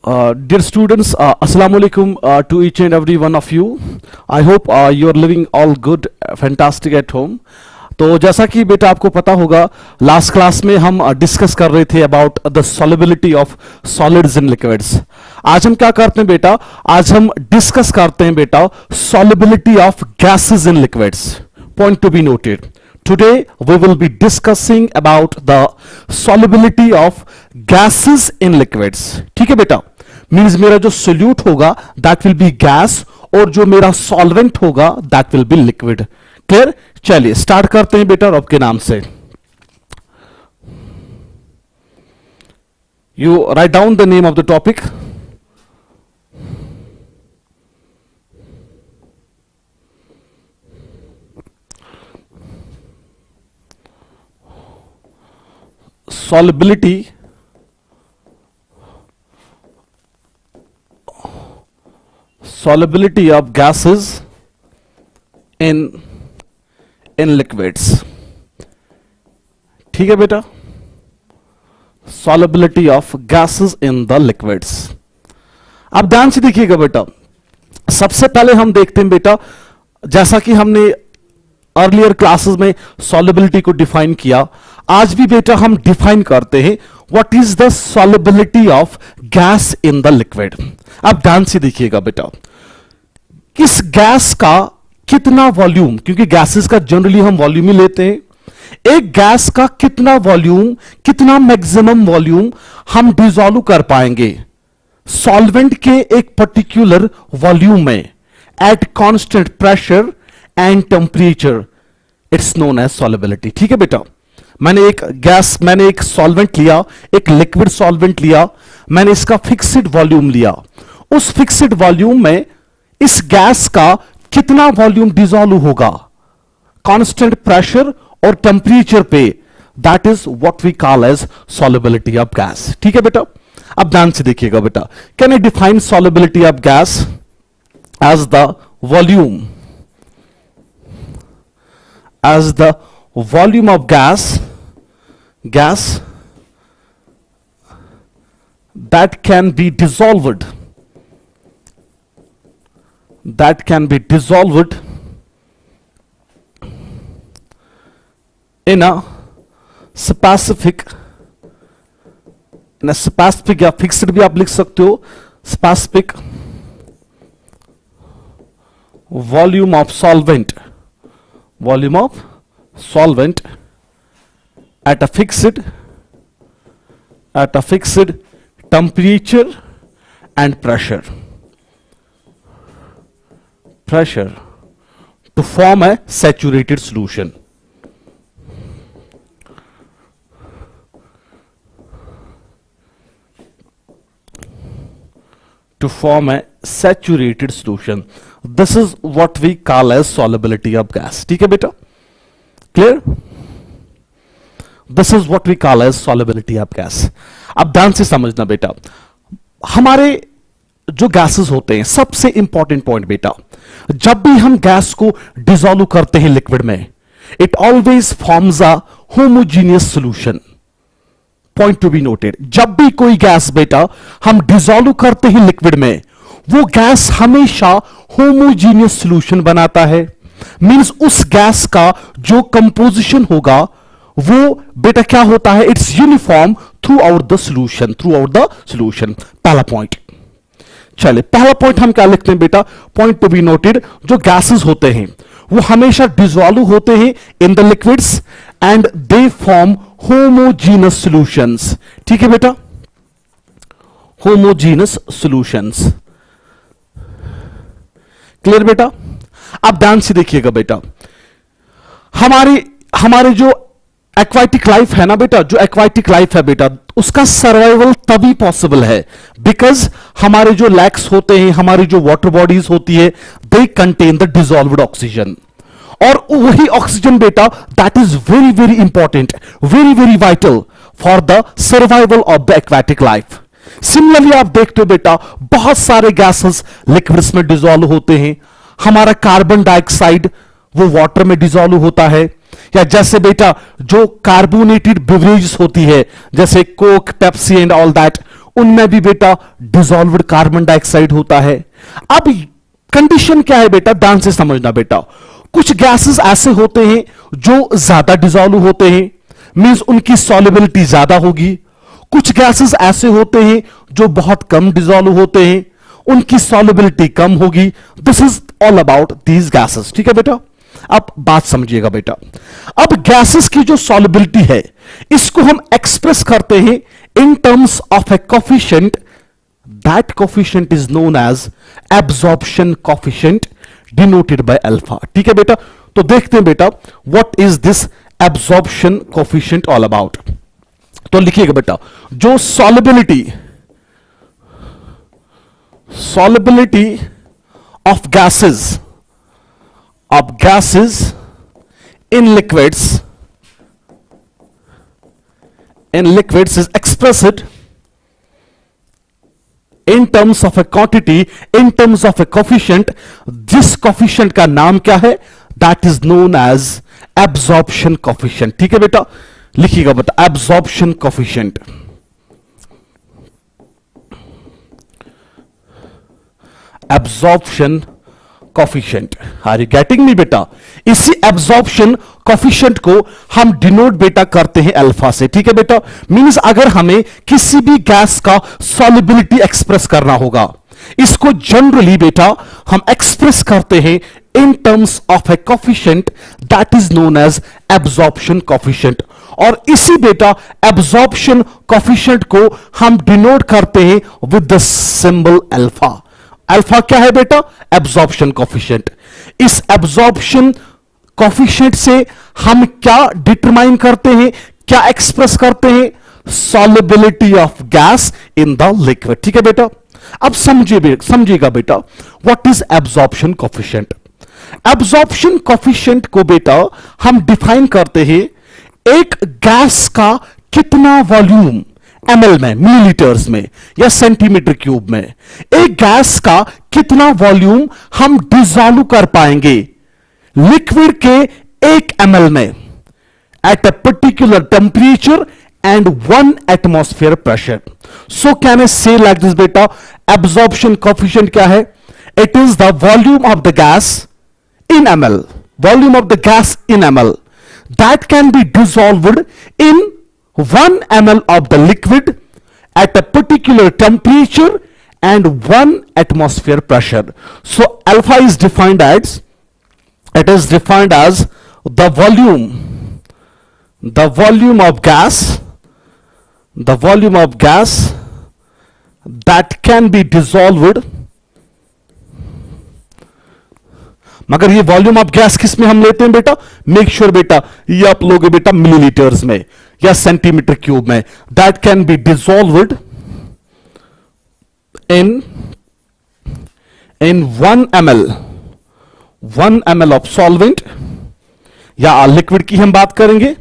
Dear students, Assalamu alaikum to each and every one of you. I hope you are living all good, fantastic at home. तो जैसा कि बेटा आपको पता होगा लास्ट क्लास में हम डिस्कस कर रहे थे about the solubility of solids in liquids. आज हम क्या करते हैं बेटा, आज हम डिस्कस करते हैं बेटा solubility of gases in liquids. Point to be noted, today we will be discussing about the solubility of gases in liquids. ठीक है बेटा, मीन्स मेरा जो सोल्यूट होगा दैट विल बी गैस और जो मेरा सॉल्वेंट होगा that will B liquid. Clear? चलिए स्टार्ट करते हैं बेटा आपके नाम से. You write down the name of the topic. solubility of gases in liquids. ठीक है बेटा, solubility of gases in the liquids. अब ध्यान से देखिएगा बेटा, सबसे पहले हम देखते हैं बेटा, जैसा कि हमने अर्लियर क्लासेस में सॉलिबिलिटी को डिफाइन किया, आज भी बेटा हम डिफाइन करते हैं what is the solubility of gas in the liquid. अब ध्यान से देखिएगा बेटा, किस गैस का कितना वॉल्यूम, क्योंकि गैसेस का जनरली हम वॉल्यूम ही लेते हैं, एक गैस का कितना वॉल्यूम, कितना मैक्सिमम वॉल्यूम हम डिसॉल्व कर पाएंगे सॉल्वेंट के एक पर्टिकुलर वॉल्यूम में at constant pressure and temperature, it's known as solubility. ठीक है बेटा, मैंने एक सॉल्वेंट लिया, एक लिक्विड सॉल्वेंट लिया, मैंने इसका फिक्स्ड वॉल्यूम लिया, उस फिक्स्ड वॉल्यूम में इस गैस का कितना वॉल्यूम डिसॉल्व होगा कांस्टेंट प्रेशर और टेम्परेचर पे, that is what we call as solubility of gas. ठीक है बेटा, अब ध्यान से देखिएगा बेटा, can I define solubility of gas as the volume, as the volume of gas that can be dissolved in a specific या फिक्स्ड भी आप लिख सकते हो, specific volume of solvent at a fixed temperature and pressure to form a saturated solution. This is what we call as solubility of gas. ठीक है बेटा, clear? This is what we call as solubility of gas. अब ध्यान से समझना बेटा, हमारे जो गैसेस होते हैं, सबसे इंपॉर्टेंट पॉइंट बेटा, जब भी हम गैस को डिसॉल्व करते हैं लिक्विड में, it always forms a homogeneous solution. Point to be noted, जब भी कोई गैस बेटा हम डिसॉल्व करते हैं लिक्विड में, वो गैस हमेशा होमोजीनियस सॉल्यूशन बनाता है. मींस उस गैस का जो कंपोजिशन होगा वो बेटा क्या होता है, it's uniform through out the solution. पहला पॉइंट. चलिए पहला पॉइंट हम क्या लिखते हैं बेटा, पॉइंट टू बी नोटेड, जो गैसेस होते हैं वो हमेशा डिसॉल्व होते हैं in the liquids and they form homogeneous solutions. ठीक है बेटा, होमोजीनस सॉल्यूशंस. क्लियर बेटा? अब ध्यान से देखिएगा बेटा, हमारे जो एक्वाटिक लाइफ है ना बेटा, जो एक्वाटिक लाइफ है बेटा, उसका सर्वाइवल तभी पॉसिबल है बिकॉज हमारे जो लैक्स होते हैं, हमारी जो वाटर बॉडीज होती है, they contain the dissolved oxygen. और वही ऑक्सीजन बेटा that is very very important, very very vital for the survival of the aquatic life. Similarly आप देखते हो बेटा, बहुत सारे गैसेस लिक्विड्स में डिसॉल्व होते हैं. हमारा कार्बन डाइऑक्साइड वो वाटर में डिसॉल्व होता है, या जैसे बेटा जो कार्बोनेटेड बेवरेजेस होती है जैसे Coke, Pepsi and all that, उनमें भी बेटा डिसॉल्व्ड कार्बन डाइऑक्साइड होता है। अब कंडीशन क्या है बेटा, ध्यान से समझना बेटा। कुछ गैसेस ऐसे होते हैं जो ज्यादा डिसॉल्व होते हैं, मींस उनकी सॉल्युबिलिटी ज्यादा होगी। कुछ गैसेस ऐसे होते हैं जो बहुत कम डिसॉल्व होते हैं, उनकी सॉल्युबिलिटी कम होगी। This is all about these gases, ठीक है बेटा। अब बात समझिएगा बेटा। अब गैसेस की जो सॉल्युबिलिटी है इसको हम एक्सप्रेस करते हैं in terms of a coefficient, that coefficient is known as absorption coefficient denoted by alpha, ठीक है बेटा। तो देखते हैं बेटा what is this absorption coefficient all about. तो लिखिएगा बेटा, जो solubility of gases in liquids is expressed in terms of a quantity, in terms of a coefficient. जिस coefficient का नाम क्या है, that is known as absorption coefficient, ठीक है बेटा। लिखिएगा बेटा absorption coefficient। absorption coefficient, are you getting me बेटा। इसी absorption coefficient को हम डिनोट बेटा करते हैं अल्फा से, ठीक है बेटा। मींस अगर हमें किसी भी गैस का सॉल्युबिलिटी एक्सप्रेस करना होगा, इसको जनरली बेटा हम एक्सप्रेस करते हैं in terms of a coefficient that is known as absorption coefficient. और इसी बेटा एब्जॉर्प्शन कोफिशिएंट को हम डिनोट करते हैं with the symbol alpha. Alpha क्या है बेटा, एब्जॉर्प्शन कोफिशिएंट। इस एब्जॉर्प्शन कोफिशिएंट से हम क्या डिटरमाइन करते हैं, क्या एक्सप्रेस करते हैं, solubility of gas in the liquid, ठीक है बेटा। अब समझिएगा बेटा what is absorption coefficient. Absorption coefficient को बेटा हम डिफाइन करते हैं एक गैस का कितना वॉल्यूम ml में, मिलीलीटर्स में या सेंटीमीटर क्यूब में, एक गैस का कितना वॉल्यूम हम डिसॉल्व कर पाएंगे लिक्विड के 1 ml में at a particular temperature and 1 atmosphere pressure. So can I say like this beta, absorption coefficient क्या है, it is the volume of the gas in ml, volume of the gas in ml that can be dissolved in 1 ml of the liquid at a particular temperature and 1 atmosphere pressure. So alpha is defined as, it is defined as the volume of gas, the volume of gas that can be dissolved, मगर ये volume of gas किस में हम लेते हैं बेटा, make sure बेटा ये आप लोगे बेटा मिलीलीटर्स में या सेंटीमीटर क्यूब में, that can be dissolved in 1 ml of solvent, या लिक्विड की हम बात करेंगे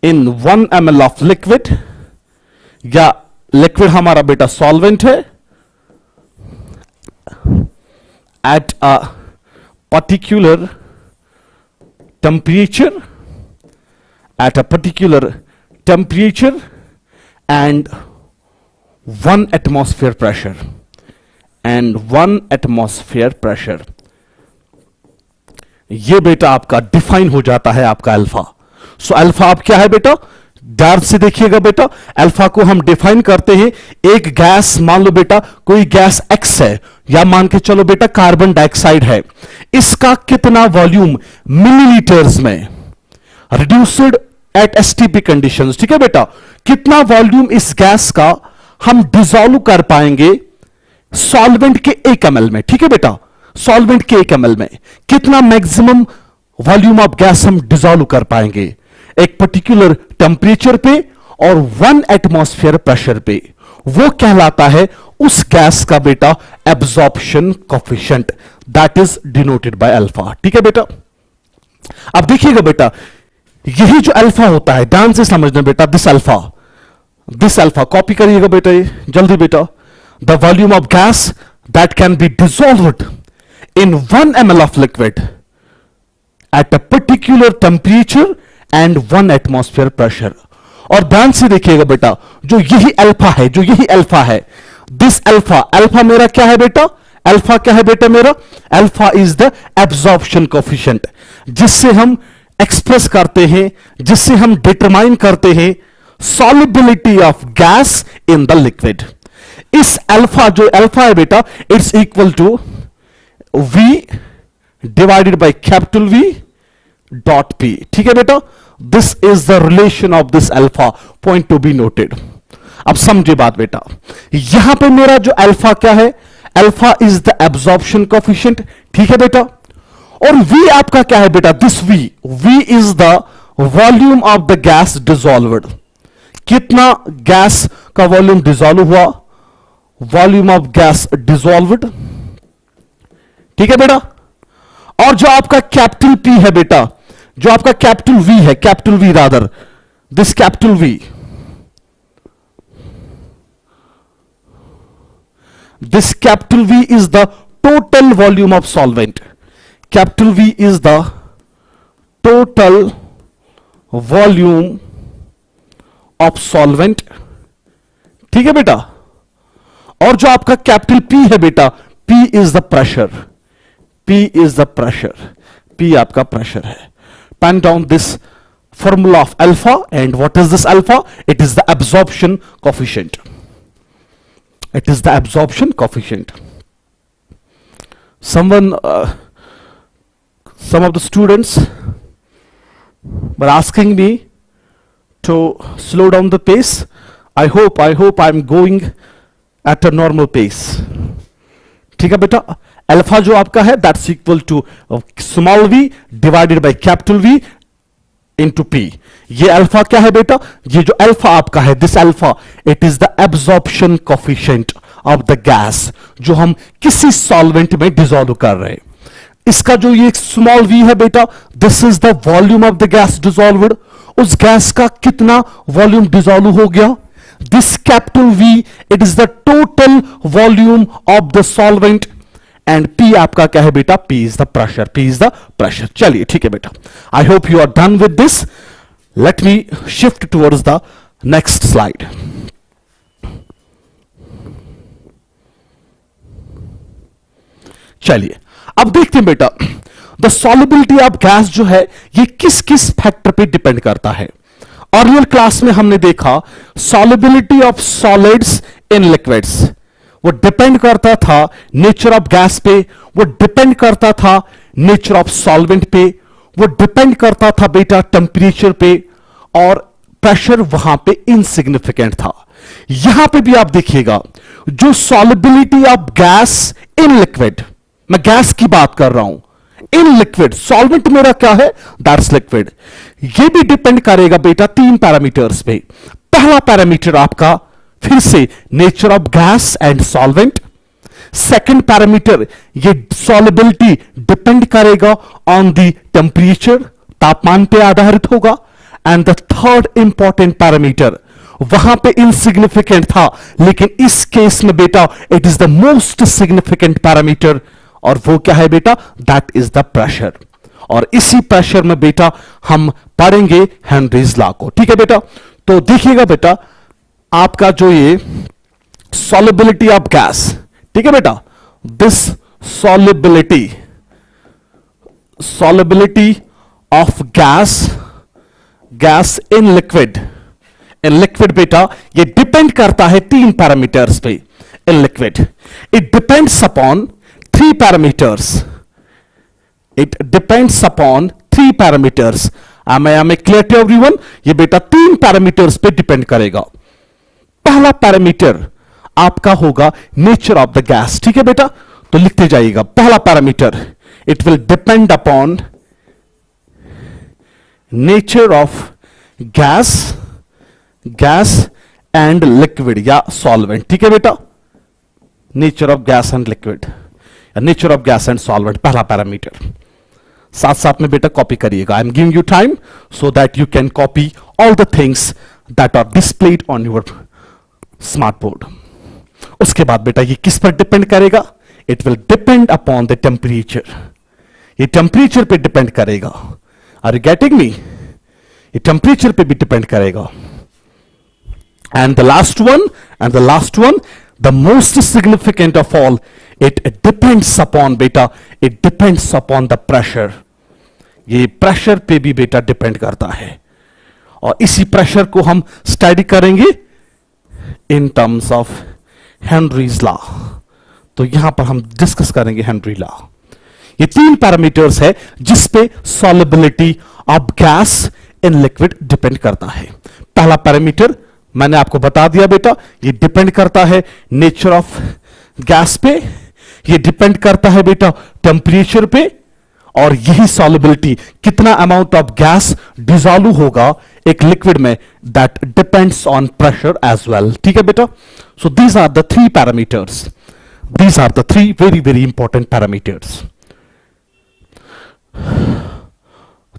इन 1 ml ऑफ लिक्विड, या लिक्विड हमारा बेटा सॉल्वेंट है at a particular temperature, at a particular temperature and 1 atmosphere pressure, and 1 atmosphere pressure. ये बेटा आपका डिफाइन हो जाता है आपका अल्फा। सो अल्फा आप क्या है बेटा, ध्यान से देखिएगा बेटा, अल्फा को हम डिफाइन करते हैं एक गैस, मान लो बेटा कोई गैस एक्स है, या मान के चलो बेटा कार्बन डाइऑक्साइड है, इसका कितना वॉल्यूम मिलीलीटर्स में रिड्यूस्ड एट एसटीपी कंडीशंस, ठीक है बेटा, कितना वॉल्यूम इस गैस का हम डिसॉल्व कर पाएंगे सॉल्वेंट के 1 ml में, ठीक है बेटा, सॉल्वेंट के 1 ml में कितना मैक्सिमम वॉल्यूम ऑफ गैस हम डिसॉल्व कर पाएंगे एक पर्टिकुलर टेम्परेचर पे और 1 एटमॉस्फेयर प्रेशर पे, वो कहलाता है उस गैस का बेटा absorption coefficient, that is denoted by alpha, ठीक है बेटा। अब देखिएगा बेटा यही जो अल्फा होता है, ध्यान से समझना बेटा, दिस अल्फा कॉपी करिएगा बेटा ये जल्दी बेटा, the volume of gas that can be dissolved in 1 ml of liquid at a particular temperature and 1 atmosphere pressure, और ध्यान से देखिएगा बेटा, जो यही अल्फा है, जो यही अल्फा है, दिस अल्फा, अल्फा मेरा क्या है बेटा, अल्फा क्या है बेटा मेरा, alpha is the absorption coefficient, जिससे हम एक्सप्रेस करते हैं, जिससे हम डिटरमाइन करते हैं solubility of gas in the liquid. इस अल्फा, जो अल्फा है बेटा, it's equal to V divided by capital V dot P। ठीक है बेटा, this is the relation of this alpha, point to be noted. अब समझे बात बेटा, यहां पे मेरा जो अल्फा क्या है, alpha is the absorption coefficient. ठीक है बेटा, और V आपका क्या है बेटा, this V is the volume of the gas dissolved. कितना गैस का वॉल्यूम डिसॉल्व हुआ, वॉल्यूम ऑफ गैस डिसॉल्व्ड। ठीक है बेटा, और जो आपका कैपिटल P है बेटा, जो आपका कैपिटल V है, capital V rather, this capital V, this capital V is the total volume of solvent, capital V is the total volume of solvent। ठीक है बेटा, और जो आपका कैपिटल P है बेटा, P is the pressure, P is the pressure, P आपका pressure है। Pen down this formula of alpha, and what is this alpha? It is the absorption coefficient. It is the absorption coefficient. Some of the students were asking me to slow down the pace. I hope I'm going at a normal pace. ठीक है बेटा, alpha जो आपका है, that's equal to small v divided by capital V into P। ये alpha क्या है बेटा, ये जो अल्फा आपका है, this alpha, it is the absorption coefficient of the gas, जो हम किसी सॉल्वेंट में डिसॉल्व कर रहे हैं। इसका जो ये स्मॉल v है बेटा, this is the volume of the gas dissolved. उस गैस का कितना वॉल्यूम डिसॉल्व हो गया, this capital V, it is the total volume of the solvent, and P आपका क्या है बेटा, P is the pressure, P is the pressure. चलिए ठीक है बेटा, I hope you are done with this. Let me shift towards the next slide. चलिए अब देखते हैं बेटा, द सॉल्युबिलिटी ऑफ गैस जो है, ये किस किस फैक्टर पे डिपेंड करता है। अर्लियर क्लास में हमने देखा solubility of solids in liquids, वो डिपेंड करता था नेचर ऑफ गैस पे, वो डिपेंड करता था नेचर ऑफ सॉल्वेंट पे, वो डिपेंड करता था बेटा टेम्परेचर पे, और प्रेशर वहां पे इनसिग्निफिकेंट था। यहां पे भी आप देखिएगा, जो solubility of gas in liquid, मैं गैस की बात कर रहा हूं, इन लिक्विड, सॉल्वेंट मेरा क्या है, दैट्स लिक्विड। ये भी डिपेंड करेगा बेटा 3 पैरामीटर्स पे। पहला पैरामीटर आपका फिर से nature of gas and solvent. Second parameter, ये सॉल्युबिलिटी डिपेंड करेगा ऑन द टेम्परेचर, तापमान पे आधारित होगा। And the third important parameter, वहां पे इनसिग्निफिकेंट था, लेकिन इस केस में बेटा it is the most significant parameter, और वो क्या है बेटा, दैट इज द प्रेशर। और इसी प्रेशर में बेटा हम पढ़ेंगे हेनरीज लॉ को। ठीक है बेटा, तो देखिएगा बेटा, आपका जो ये सॉल्युबिलिटी ऑफ गैस, ठीक है बेटा, this solubility of gas in liquid बेटा, ये डिपेंड करता है 3 पैरामीटर्स पे। In liquid it depends upon 3 parameters, it depends upon 3 parameters. am I clear to everyone? ये बेटा 3 पैरामीटर्स पे डिपेंड करेगा। पहला पैरामीटर आपका होगा नेचर ऑफ द गैस। ठीक है बेटा, तो लिखते जाइएगा, पहला parameter, it will depend upon nature of gas and liquid या सॉल्वेंट। ठीक है बेटा, nature of gas and liquid, nature of gas and solvent, पहला पैरामीटर। साथ साथ में बेटा कॉपी करिएगा। I am giving you time so that you can copy all the things that are displayed on your smart board. उसके बाद बेटा ये किस पर डिपेंड करेगा, it will depend upon the temperature, ये टेम्परेचर पे डिपेंड करेगा। Are you getting me? ये टेम्परेचर पे भी डिपेंड करेगा। And the last one, the most significant of all, it depends upon beta, it depends upon the pressure. ये pressure पे भी बेटा डिपेंड करता है, और इसी प्रेशर को हम स्टडी करेंगे इन टर्म्स ऑफ हेनरीज लॉ. तो यहां पर हम डिस्कस करेंगे हेनरी लॉ. ये 3 पैरामीटर्स है जिस पे solubility of gas in liquid depend करता है. पहला पैरामीटर मैंने आपको बता दिया बेटा, ये डिपेंड करता है नेचर ऑफ गैस पे, ये डिपेंड करता है बेटा टेम्परेचर पे, और यही सॉलिबिलिटी कितना अमाउंट ऑफ गैस डिसॉल्व होगा एक लिक्विड में, that depends on pressure as well. ठीक है बेटा. So these are the 3 parameters, these are the 3 very very important parameters.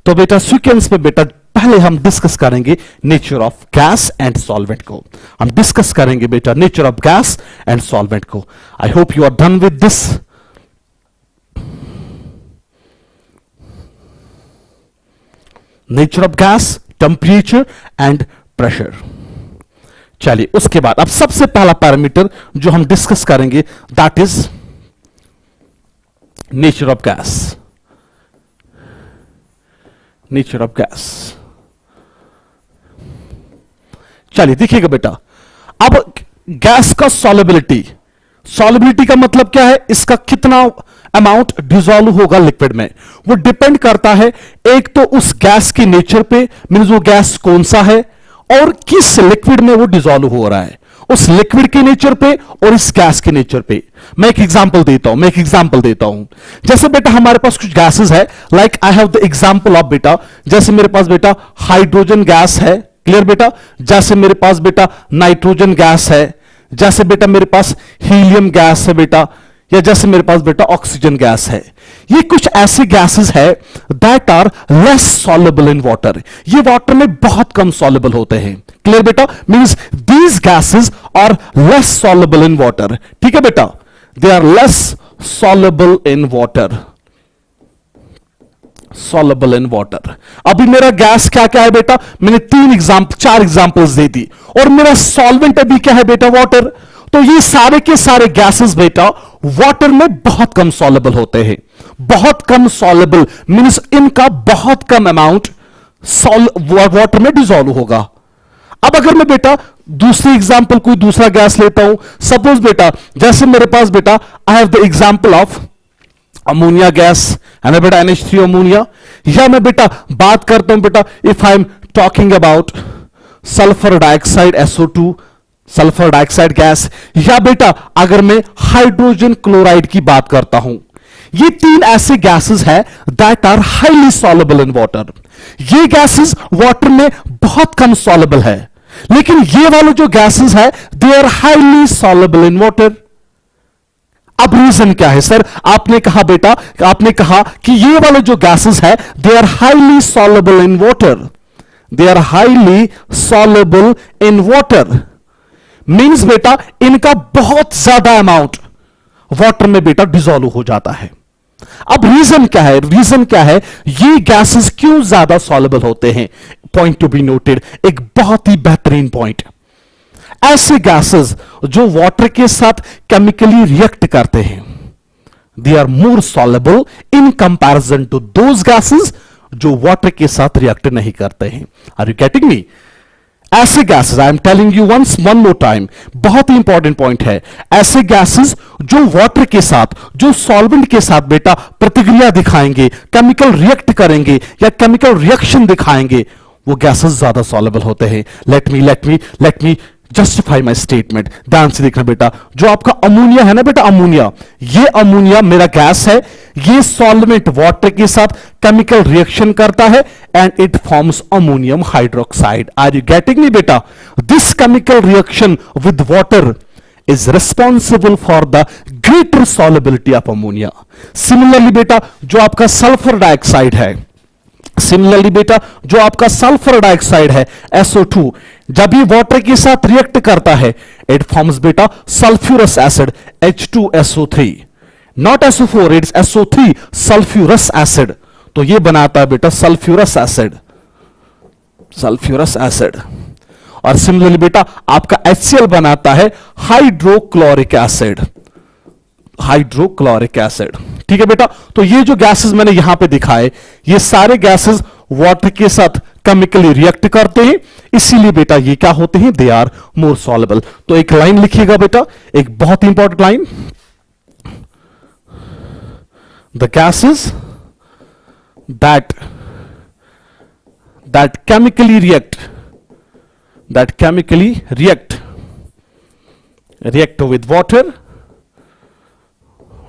तो बेटा सीक्वेंस में बेटा पहले हम डिस्कस करेंगे nature of gas and solvent को. हम डिस्कस करेंगे बेटा nature of gas and solvent को. I hope you are done with this. Nature of gas, temperature and pressure. चलिए उसके बाद अब सबसे पहला पैरामीटर जो हम डिस्कस करेंगे that is nature of gas. Nature of gas. चलिए देखिएगा बेटा, अब गैस का सॉलिबिलिटी, सॉलिबिलिटी का मतलब क्या है, इसका कितना अमाउंट डिसॉल्व होगा लिक्विड में, वो डिपेंड करता है एक तो उस गैस के नेचर पे, मींस वो गैस कौन सा है और किस लिक्विड में वो डिसॉल्व हो रहा है, उस लिक्विड के नेचर पे और इस गैस के नेचर पे. मैं एक एग्जांपल देता हूं. जैसे बेटा हमारे पास कुछ गैसेस है, like I have the example of बेटा, जैसे मेरे पास बेटा हाइड्रोजन गैस है, क्लियर बेटा, जैसे मेरे पास बेटा नाइट्रोजन गैस है, जैसे बेटा मेरे पास हीलियम गैस है बेटा, या जैसे मेरे पास बेटा ऑक्सीजन गैस है. ये कुछ ऐसे गैसेस है that are less soluble in water, ये वाटर में बहुत कम सॉल्युबल होते हैं. क्लियर बेटा, means these gases are less soluble in water. ठीक है बेटा, they are less soluble in water, soluble in water. अभी मेरा गैस क्या क्या है बेटा, मैंने 4 एग्जांपल्स दे दी, और मेरा सॉल्वेंट अभी क्या है बेटा, वाटर. तो ये सारे के सारे गैसेस बेटा वाटर में बहुत कम सॉल्युबल होते हैं. बहुत कम सॉल्युबल मींस इनका बहुत कम अमाउंट वाटर में डिसॉल्व होगा. अब अगर मैं बेटा दूसरी एग्जांपल कोई दूसरा गैस लेता हूं, सपोज बेटा जैसे मेरे पास बेटा I have the example of ammonia gas है ना बेटा, NH3 अमोनिया. या मैं बेटा बात करता हूं बेटा, if I am talking about sulphur dioxide SO2, sulphur dioxide gas, या बेटा अगर मैं हाइड्रोजन क्लोराइड की बात करता हूं. ये 3 ऐसे गैसेस है that are highly soluble in water. ये गैसेस वाटर में बहुत कम सॉल्युबल है, लेकिन ये वाले जो गैसेस है they are highly soluble in water. अब रीजन क्या है सर, आपने कहा बेटा, आपने कहा कि ये वाले जो गैसेस है they are highly soluble in water, they are highly soluble in water. Means बेटा इनका बहुत ज्यादा अमाउंट वाटर में बेटा डिसॉल्व हो जाता है. अब रीजन क्या है, रीजन क्या है, ये गैसेस क्यों ज्यादा सॉल्युबल होते हैं. पॉइंट टू बी नोटेड, एक बहुत ही बेहतरीन पॉइंट. ऐसे गैसेस जो वाटर के साथ केमिकली रिएक्ट करते हैं, they are more soluble in comparison to those gases जो वाटर के साथ रिएक्ट नहीं करते हैं. Are you getting me. ऐसे gases, I am telling you once one more time, बहुत ही इंपॉर्टेंट पॉइंट है. ऐसे गैसेस जो वाटर के साथ, जो सॉल्वेंट के साथ बेटा प्रतिक्रिया दिखाएंगे, केमिकल रिएक्ट करेंगे या केमिकल रिएक्शन दिखाएंगे, वो गैसेस ज्यादा सॉल्युबल होते हैं. Let me justify my statement. ध्यान से देखना बेटा, जो आपका अमोनिया है ना बेटा, अमोनिया, ये अमोनिया मेरा गैस है, ये सॉल्वेंट वाटर के साथ केमिकल रिएक्शन करता है and it forms ammonium hydroxide. Are you getting me बेटा. This chemical reaction with water is responsible for the greater solubility of ammonia. Similarly बेटा जो आपका सल्फर डाइऑक्साइड है, सिमिलरली बेटा जो आपका सल्फर डाइऑक्साइड है SO2, जब ये वाटर के साथ रिएक्ट करता है इट फॉर्म्स बेटा sulphurous acid H2SO3, not SO4, it's SO3 sulphurous acid. तो ये बनाता है बेटा सल्फ्यूरस एसिड, सल्फ्यूरस एसिड. और सिमिलरली बेटा आपका HCl बनाता है हाइड्रोक्लोरिक एसिड, हाइड्रोक्लोरिक एसिड। ठीक है बेटा, तो ये जो गैसेस मैंने यहां पे दिखाए, ये सारे गैसेस वाटर के साथ केमिकली रिएक्ट करते हैं, इसीलिए बेटा ये क्या होते हैं, दे आर मोर सॉल्युबल। तो एक लाइन लिखिएगा बेटा, एक बहुत important line, the gases that chemically react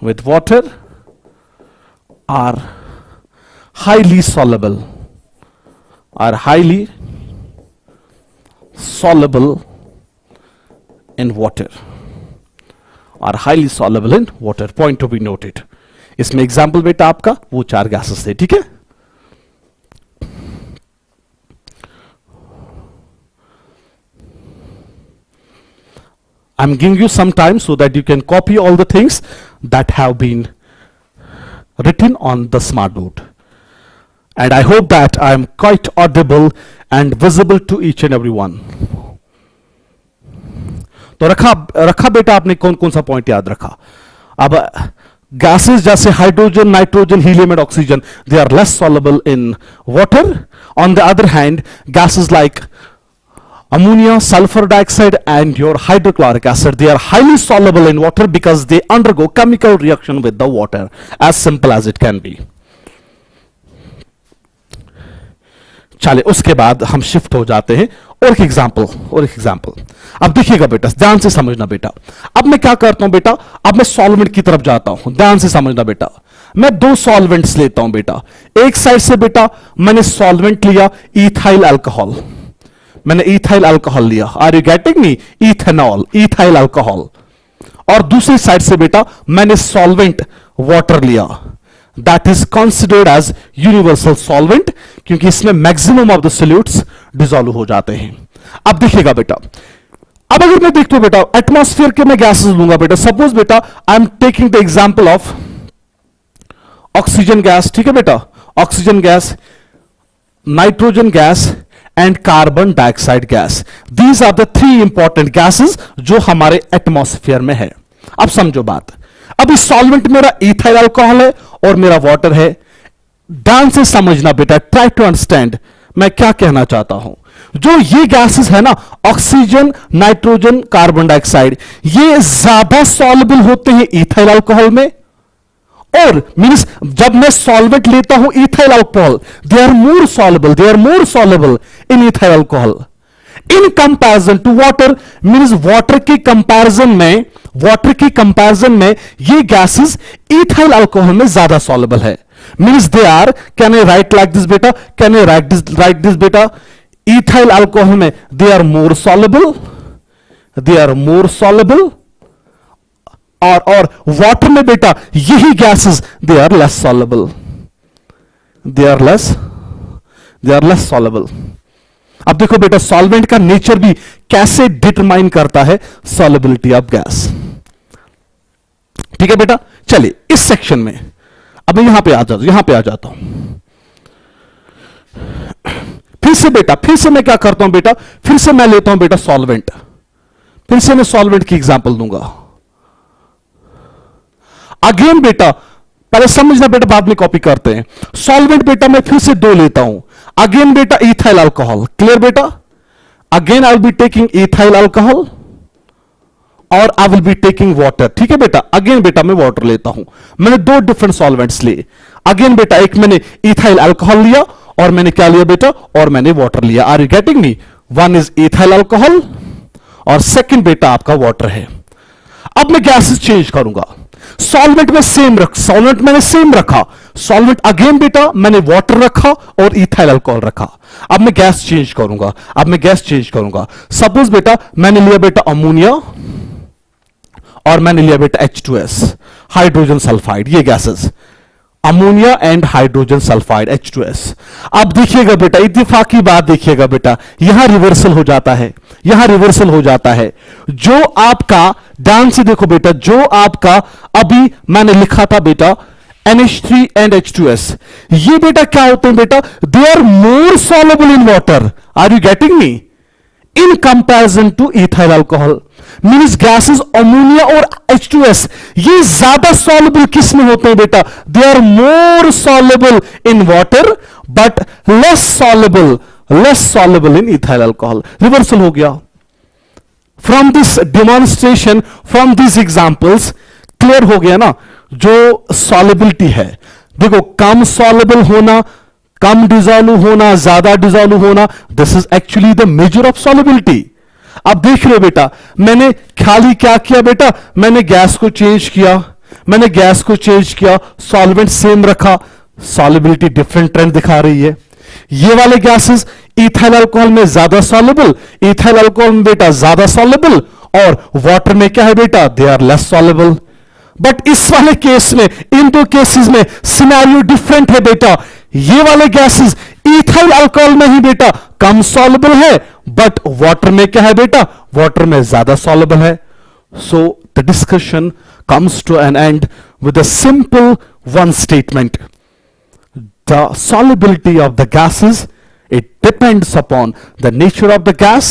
with water are highly soluble in water, point to be noted। इसमें एग्जाम्पल बेटा आपका वो 4 गैसेस थे। ठीक है, I'm giving you some time so that you can copy all the things that have been written on the smartboard, and I hope that I am quite audible and visible to each and every one। तो रखा बेटा आपने कौन कौन सा point याद रखा। अब gases जैसे hydrogen, nitrogen, helium and oxygen, they are less soluble in water। on the other hand, gases like ammonia, sulfur dioxide and your hydrochloric acid, they are highly soluble in water because they undergo chemical reaction with the water, as simple as it can be। चले उसके बाद हम shift हो जाते हैं और एक example. अब देखिएगा बेटा, ध्यान से समझना बेटा। अब मैं क्या करता हूं बेटा, अब मैं सॉल्वेंट की तरफ जाता हूं, ध्यान से समझना बेटा। मैं 2 सॉल्वेंट्स लेता हूं बेटा। एक साइड से बेटा मैंने सॉल्वेंट लिया इथाइल अल्कोहल, मैंने इथाइल अल्कोहल लिया, are you getting me, ethanol, ethyl alcohol. और दूसरी साइड से बेटा मैंने सॉल्वेंट वाटर लिया, that is considered as universal solvent, क्योंकि इसमें maximum of the solutes dissolve हो जाते हैं। अब देखिएगा बेटा, अब अगर मैं देखता हूं बेटा एटमॉस्फेयर के मैं गैसेस लूंगा बेटा, सपोज बेटा I am taking the example of oxygen gas. ठीक है बेटा, oxygen gas, nitrogen gas and carbon dioxide gas, these are the 3 important gases जो हमारे एटमॉस्फेयर में है। अब समझो बात, अब इस सॉल्वेंट मेरा इथाइल अल्कोहल है और मेरा वाटर है। ध्यान से समझना बेटा, ट्राई टू अंडरस्टैंड मैं क्या कहना चाहता हूं। जो ये गैसेस है ना, ऑक्सीजन, नाइट्रोजन, कार्बन डाइऑक्साइड, ये ज्यादा सॉल्युबल होते हैं इथाइल अल्कोहल में, और मींस जब मैं सॉल्वेंट लेता हूं ethyl alcohol, they are more soluble in ethyl alcohol in comparison to water. Means water के कंपैरिजन में ये गैसेस इथाइल अल्कोहल में ज्यादा सॉल्युबल है। Means they are, can I write like this बेटा, कैन आई राइट दिस बेटा, ethyl alcohol में they are more soluble, और वाटर में बेटा यही gases they are less soluble. अब देखो बेटा, सॉल्वेंट का नेचर भी कैसे डिटरमाइन करता है सॉल्युबिलिटी ऑफ गैस। ठीक है बेटा, चलिए इस सेक्शन में अब मैं यहां पे आ जाता हूं। फिर से मैं क्या करता हूं बेटा, फिर से मैं लेता हूं बेटा सॉल्वेंट, फिर से मैं सॉल्वेंट की एग्जांपल दूंगा। अगेन बेटा, पहले समझना बेटा, बाद में कॉपी करते हैं। सॉल्वेंट बेटा मैं फिर से 2 लेता हूं। अगेन बेटा इथाइल अल्कोहल, क्लियर बेटा, again I will be taking ethyl alcohol और I will be taking water. ठीक है बेटा, अगेन बेटा मैं वाटर लेता हूं। मैंने 2 डिफरेंट सॉल्वेंट्स लिए। अगेन बेटा, एक मैंने इथाइल अल्कोहल लिया और मैंने क्या लिया बेटा, और मैंने वाटर लिया। Are you getting me, one is ethyl alcohol और सेकंड बेटा आपका वाटर है। अब मैं गैसेस चेंज करूंगा। सॉल्वेंट मैंने सेम रखा, सॉल्वेंट अगेन बेटा मैंने वाटर रखा और इथाइल अल्कोहल रखा। अब मैं गैस चेंज करूंगा। सपोज बेटा मैंने लिया बेटा अमोनिया और मैंने लिया बेटा H2S, हाइड्रोजन सल्फाइड, ये gases ammonia and hydrogen sulphide H2S। अब देखिएगा बेटा, इत्तेफाकी बात देखिएगा बेटा, यहां रिवर्सल हो जाता है। जो आपका, ध्यान से देखो बेटा, जो आपका अभी मैंने लिखा था बेटा NH3 एंड H2S, ये बेटा क्या होते हैं बेटा, they are more soluble in water. Are you getting me? in comparison to ethyl alcohol. Means gases ammonia और H2S ये ज्यादा soluble किस में होते हैं बेटा? They are more soluble in water but less soluble in ethyl alcohol. Reversal हो गया. From this demonstration, from these examples, clear हो गया ना जो solubility है. देखो कम soluble होना, कम डिजोल्व होना, ज्यादा डिजोल्व होना, this is actually the measure of solubility. अब देख रहे हो बेटा, मैंने खाली क्या किया बेटा, मैंने गैस को चेंज किया, सॉल्वेंट सेम रखा, सॉल्युबिलिटी डिफरेंट ट्रेंड दिखा रही है. ये वाले गैसेस इथाइल अल्कोहल में ज्यादा सॉल्युबल, इथाइल अल्कोहल में बेटा ज्यादा सॉल्युबल, और वाटर में क्या है बेटा, they are less soluble. But इस वाले केस में, इन दो केसेस में सिनेरियो डिफरेंट है बेटा. ये वाले गैसेस इथाइल अल्कोहल में ही बेटा कम सॉल्युबल है, बट वाटर में क्या है बेटा, वाटर में ज्यादा सॉल्युबल है. So the discussion comes to an end with a simple one statement. The solubility of the gases, it depends upon the nature of the gas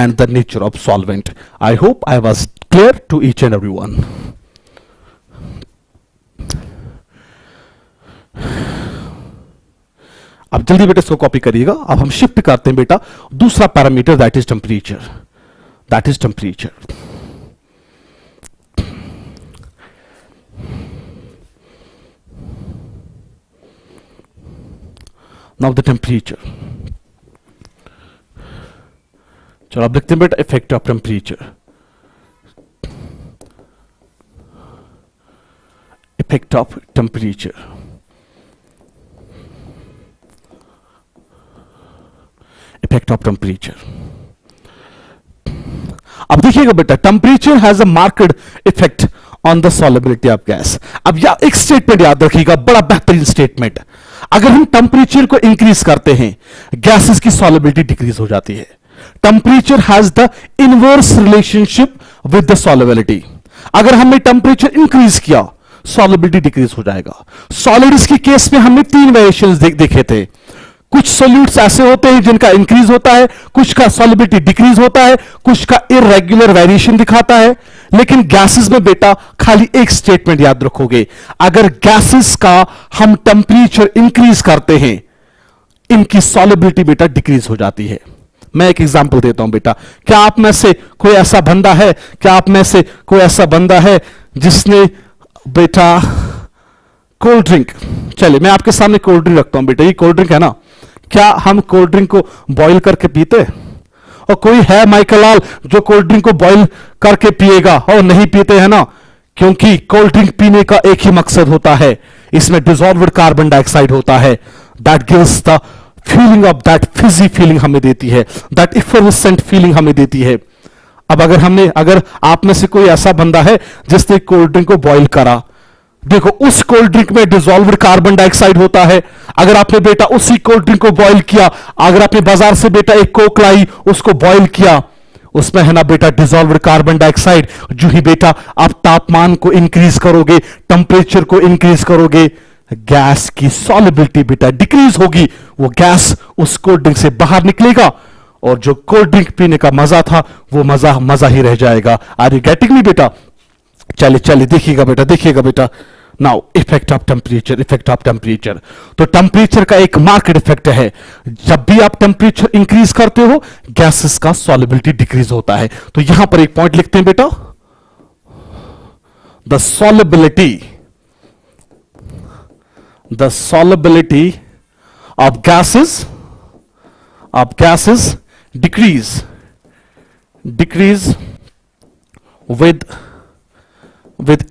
and the nature of solvent. I hope I was clear to each and every one. अब जल्दी बेटा इसको copy करिएगा. अब हम shift करते हैं बेटा दूसरा parameter, that is temperature. Now the temperature. चलो अब देखते हैं बेटा effect of temperature. Effect of temperature. अब देखिएगा बेटा, temperature has a marked effect on the solubility of gas. अब या एक स्टेटमेंट याद रखिएगा, बड़ा बेहतरीन स्टेटमेंट. अगर हम टेम्परेचर को इंक्रीज करते हैं, गैसेस की सॉल्युबिलिटी डिक्रीज हो जाती है. Temperature has the inverse relationship with the solubility. अगर हमने टेम्परेचर इंक्रीज किया, सॉल्युबिलिटी डिक्रीज हो जाएगा. सॉलिड्स के केस में हमने तीन वेरिएशंस देखे थे. कुछ सॉल्यूट्स ऐसे होते हैं जिनका इंक्रीज होता है, कुछ का सॉल्युबिलिटी डिक्रीज होता है, कुछ का इरेगुलर वेरिएशन दिखाता है. लेकिन गैसेस में बेटा खाली एक स्टेटमेंट याद रखोगे, अगर गैसेस का हम टेम्परेचर इंक्रीज करते हैं, इनकी सॉल्युबिलिटी बेटा डिक्रीज हो जाती है. मैं एक एग्जांपल देता हूं बेटा. क्या आप में से कोई ऐसा बंदा है जिसने बेटा कोल्ड ड्रिंक, चलिए मैं आपके सामने कोल्ड ड्रिंक रखता हूं बेटा, ये कोल्ड ड्रिंक है ना, क्या हम कोल्ड ड्रिंक को बॉईल करके पीते? और कोई है माइकल लाल जो कोल्ड ड्रिंक को बॉईल करके पिएगा? और नहीं पीते हैं ना, क्योंकि कोल्ड ड्रिंक पीने का एक ही मकसद होता है, इसमें डिसॉल्व्ड कार्बन डाइऑक्साइड होता है. That gives the feeling of that Fiji feeling हमें देती है, दैट इफरवेसेंट फीलिंग हमें देती है. अब अगर आप में से कोई ऐसा बंदा है जिसने कोल्ड ड्रिंक को बॉईल करा, देखो उस कोल्ड ड्रिंक में डिसॉल्व्ड कार्बन डाइऑक्साइड होता है. अगर आपने बेटा उसी कोल्ड ड्रिंक को बॉईल किया, अगर आपने बाजार से बेटा एक कोक लाई, उसको बॉईल किया, उसमें है ना बेटा डिसॉल्व्ड कार्बन डाइऑक्साइड. जो ही बेटा आप तापमान को इंक्रीज करोगे, टेम्परेचर को इंक्रीज करोगे, गैस की सॉल्युबिलिटी बेटा डिक्रीज होगी. वो गैस उस कोल्ड ड्रिंक से बाहर निकलेगा और जो कोल्ड ड्रिंक पीने का मजा था वो मजा ही रह जाएगा. आर यू गेटिंग मी बेटा? चलिए देखिएगा बेटा. Now effect of temperature. तो टेम्परेचर का एक मार्केट इफेक्ट है, जब भी आप टेम्परेचर इंक्रीज करते हो, गैसेस का सॉल्युबिलिटी डिक्रीज होता है. तो यहां पर एक पॉइंट लिखते हैं बेटा, the solubility of gases decrease with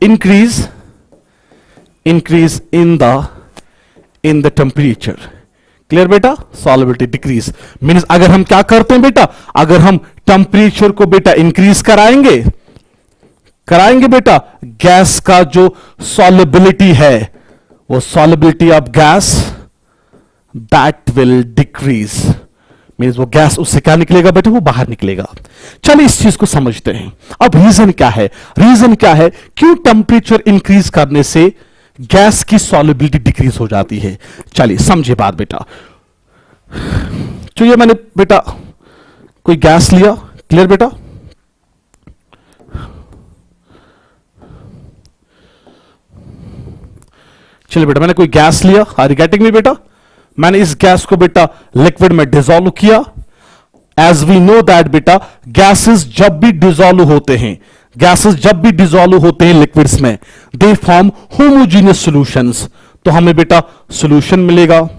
increase in the temperature. Clear बेटा? सॉल्युबिलिटी डिक्रीज मींस अगर हम क्या करते हैं बेटा, अगर हम टेम्परेचर को बेटा इंक्रीज कराएंगे बेटा, गैस का जो सॉल्युबिलिटी है, वो solubility of gas that will decrease. Means वो गैस उससे क्या निकलेगा बेटा, वो बाहर निकलेगा. चलिए इस चीज को समझते हैं. अब रीजन क्या है, क्यों टेम्परेचर इंक्रीज करने से गैस की सॉल्युबिलिटी डिक्रीज हो जाती है? चलिए समझिए बात बेटा. तो ये मैंने बेटा कोई गैस लिया, क्लियर बेटा, चलिए बेटा मैंने कोई गैस लिया, आर यू गेटिंग मी बेटा, मैंने इस गैस को बेटा लिक्विड में डिसॉल्व किया। एज वी नो दैट बेटा गैसेस जब भी डिसॉल्व होते हैं, गैसेस जब भी डिसॉल्व होते हैं लिक्विड्स में, दे फॉर्म होमोजीनियस सॉल्यूशंस, तो हमें बेटा सॉल्यूशन मिलेगा।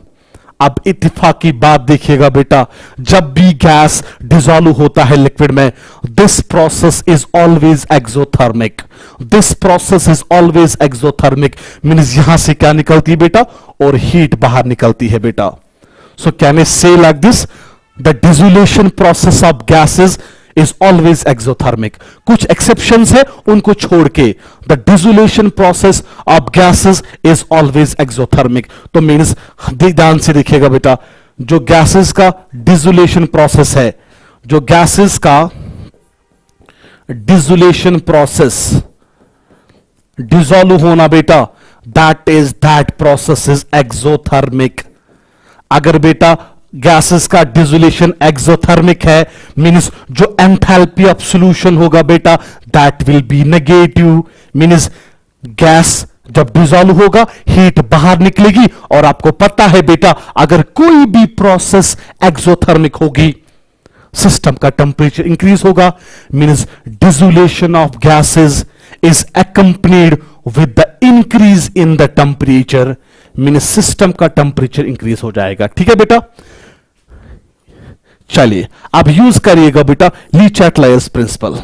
अब इत्तेफाक की बात देखिएगा बेटा, जब भी गैस डिसॉल्व होता है लिक्विड में, this process is always exothermic, this process is always exothermic, means यहां से क्या निकलती है बेटा, और हीट बाहर निकलती है बेटा। सो कैन आई से like this, the dissolution process of gases is always exothermic. कुछ एक्सेप्शंस है, उनको छोड़ के the dissolution process of gases is always exothermic. तो मींस ध्यान से देखिएगा बेटा, जो गैसेस का डिसोल्यूशन प्रोसेस है, जो गैसेस का डिसोल्यूशन प्रोसेस, डिसॉल्व होना बेटा, दैट प्रोसेस इज एक्सोथर्मिक। अगर बेटा गैसेस का डिसोल्यूशन एक्सोथर्मिक है, मींस जो एंथैल्पी ऑफ सॉल्यूशन होगा बेटा that will B negative, means gas जब डिसॉल्व होगा हीट बाहर निकलेगी, और आपको पता है बेटा अगर कोई भी प्रोसेस एक्सोथर्मिक होगी सिस्टम का टेंपरेचर इंक्रीज होगा, means dissolution of gases is accompanied with the increase in the temperature, means system का टेंपरेचर इंक्रीज हो जाएगा। ठीक है बेटा, चलिए अब यूज करिएगा बेटा ली चैटलायर्स प्रिंसिपल।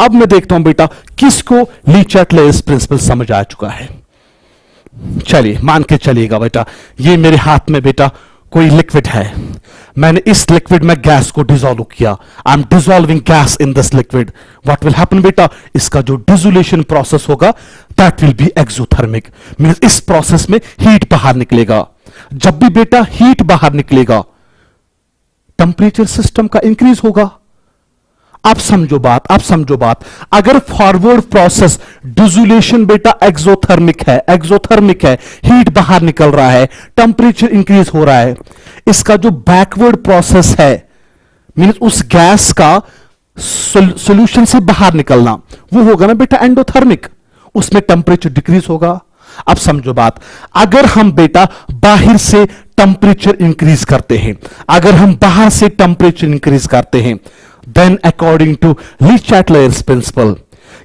अब मैं देखता हूं बेटा किसको ली चैटलायर्स प्रिंसिपल समझ आ चुका है। चलिए मान के चलिएगा बेटा, ये मेरे हाथ में बेटा कोई लिक्विड है, मैंने इस लिक्विड में गैस को डिसॉल्व किया, I am dissolving gas in this liquid, what will happen बेटा, इसका जो डिसोल्यूशन प्रोसेस होगा that will be exothermic, means इस प्रोसेस में हीट बाहर निकलेगा। जब भी बेटा हीट बाहर निकलेगा टेंपरेचर सिस्टम का इंक्रीज होगा। आप समझो बात, अगर फॉरवर्ड प्रोसेस डिसोल्यूशन बेटा एक्सोथर्मिक है, हीट बाहर निकल रहा है, टेंपरेचर इंक्रीज हो रहा है, इसका जो बैकवर्ड प्रोसेस है मींस उस गैस का सॉल्यूशन से बाहर निकलना, वो होगा ना बेटा एंडोथर्मिक, उसमें टेंपरेचर डिक्रीज होगा। अब समझो बात, अगर हम बेटा बाहर से टेंपरेचर इंक्रीज करते हैं, अगर हम बाहर से टेंपरेचर इंक्रीज करते हैं, then according to Le Chatelier's principle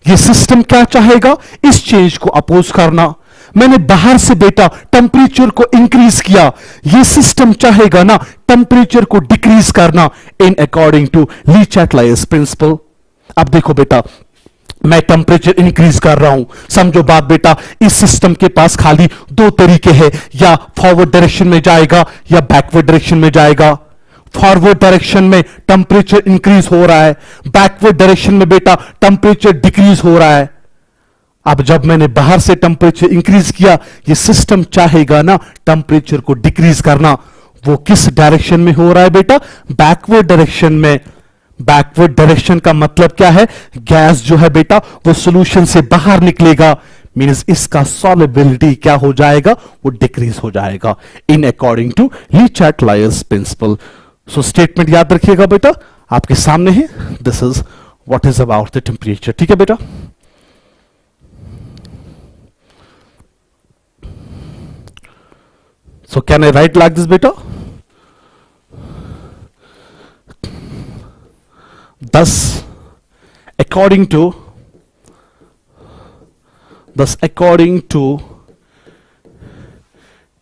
ये सिस्टम क्या चाहेगा, इस चेंज को अपोज करना। मैंने बाहर से बेटा टेंपरेचर को इंक्रीज किया, ये सिस्टम चाहेगा ना टेंपरेचर को डिक्रीज करना in according to Le Chatelier's principle. अब देखो बेटा मैं टेंपरेचर इंक्रीज कर रहा हूं, समझो बात बेटा, इस सिस्टम के पास खाली दो तरीके हैं, या फॉरवर्ड डायरेक्शन में जाएगा या बैकवर्ड डायरेक्शन में जाएगा। फॉरवर्ड डायरेक्शन में टेंपरेचर इंक्रीज हो रहा है, बैकवर्ड डायरेक्शन में बेटा टेंपरेचर डिक्रीज हो रहा है। अब जब मैंने बाहर से टेंपरेचर इंक्रीज किया, ये सिस्टम चाहेगा ना टेंपरेचर को डिक्रीज करना, वो किस डायरेक्शन में हो रहा है बेटा, बैकवर्ड डायरेक्शन में। बैकवर्ड डायरेक्शन का मतलब क्या है, गैस जो है बेटा वो सॉल्यूशन से बाहर निकलेगा, मींस इसका सॉल्युबिलिटी क्या हो जाएगा, वो डिक्रीज हो जाएगा in according to Le Chatelier's principle. So statement याद रखिएगा बेटा, आपके सामने है, this is what is about the temperature. ठीक है बेटा, so can I write like this बेटा, thus according to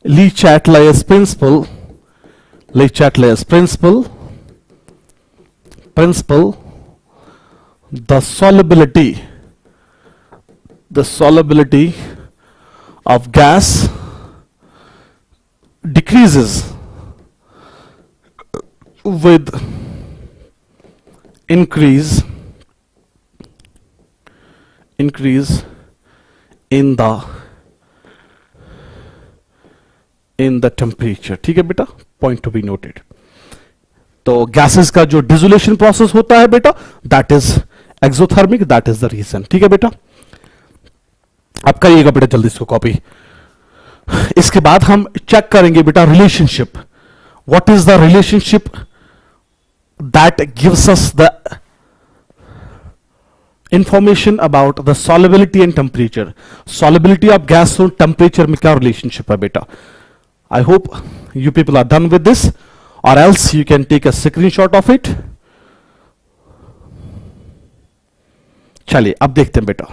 Lee Chatlayer's principle, the solubility of gas decreases with increase in the temperature। ठीक है बेटा, पॉइंट टू बी नोटेड। तो gases का जो डिसोल्यूशन प्रोसेस होता है बेटा that is exothermic, that is the reason. ठीक है बेटा, अब करिएगा बेटा जल्दी इसको कॉपी। इसके बाद हम चेक करेंगे बेटा relationship, what is the relationship that gives us the information about the solubility and temperature. Solubility of gas और temperature में क्या relationship है बेटा? I hope you people are done with this, or else you can take a screenshot of it. चलिए अब देखते हैं बेटा.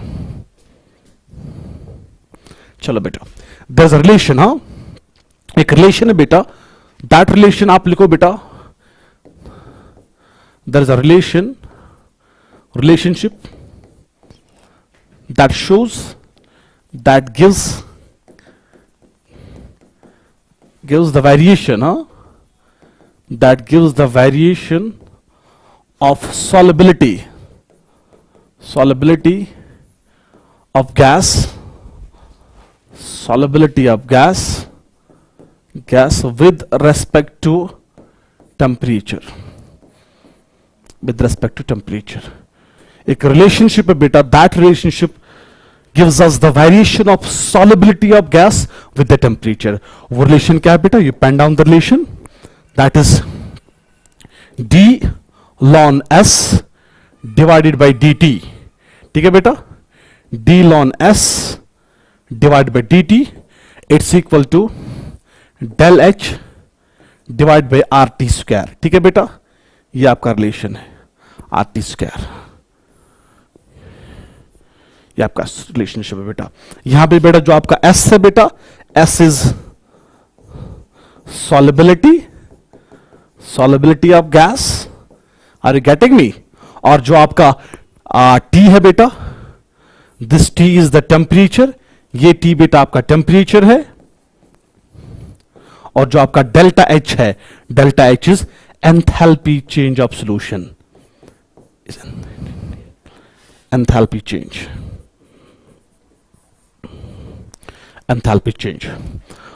चलो बेटा, there's a relation, हाँ, एक relation है बेटा. That relation आप लिखो बेटा. There is a relationship that shows, that gives the variation, that gives the variation of solubility of gas, with respect to temperature. एक relationship है बेटा. That relationship gives us the variation of solubility of gas with the temperature. वो relation क्या है बेटा? You pen down the relation. That is d ln s divided by dt. ठीक है बेटा? d ln s divided by dt, it's equal to del h divided by rt square. ठीक है बेटा? ये आपका रिलेशन है, rt स्क्वायर. ये आपका रिलेशनशिप है बेटा. यहां पे बेटा जो आपका s है बेटा, s is solubility of gas. Are you getting me? और जो आपका t है बेटा, this t is the temperature. ये t बेटा आपका टेम्परेचर है. और जो आपका डेल्टा h है, delta h is enthalpy change of solution. Enthalpy change.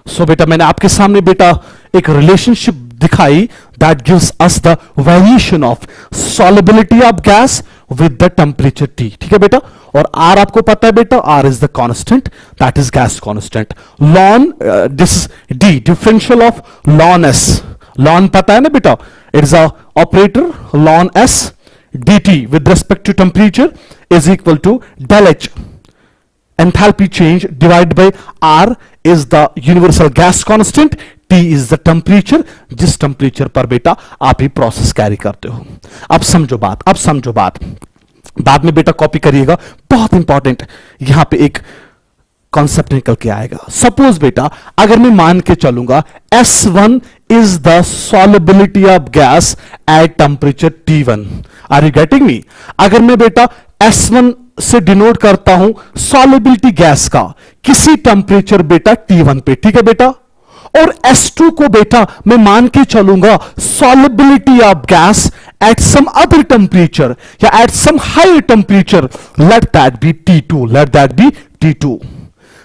So बेटा मैंने आपके सामने बेटा एक रिलेशनशिप दिखाई that gives us the variation of solubility of gas with the temperature T. ठीक है बेटा? और R आपको पता है बेटा, R is the constant, that is gas constant. Ln this is D, differential of ln S. ln पता है ना बेटा? It is a operator ln S dt with respect to temperature is equal to del H enthalpy change divided by R is the universal gas constant. T is the temperature, जिस temperature पर बेटा आप ही process carry करते हो. अब समझो बात. बाद में बेटा कॉपी करिएगा, बहुत इंपॉर्टेंट. यहां पे एक कॉन्सेप्ट निकल के आएगा. सपोज बेटा अगर मैं मान के चलूंगा S1 is the solubility of gas at temperature T1. Are you getting me? अगर मैं बेटा S1 से डिनोट करता हूं solubility गैस का किसी टेम्परेचर बेटा T1 पे. ठीक है बेटा? और S2 को बेटा मैं मान के चलूंगा solubility of gas at some other temperature या at some higher temperature. Let that be T2.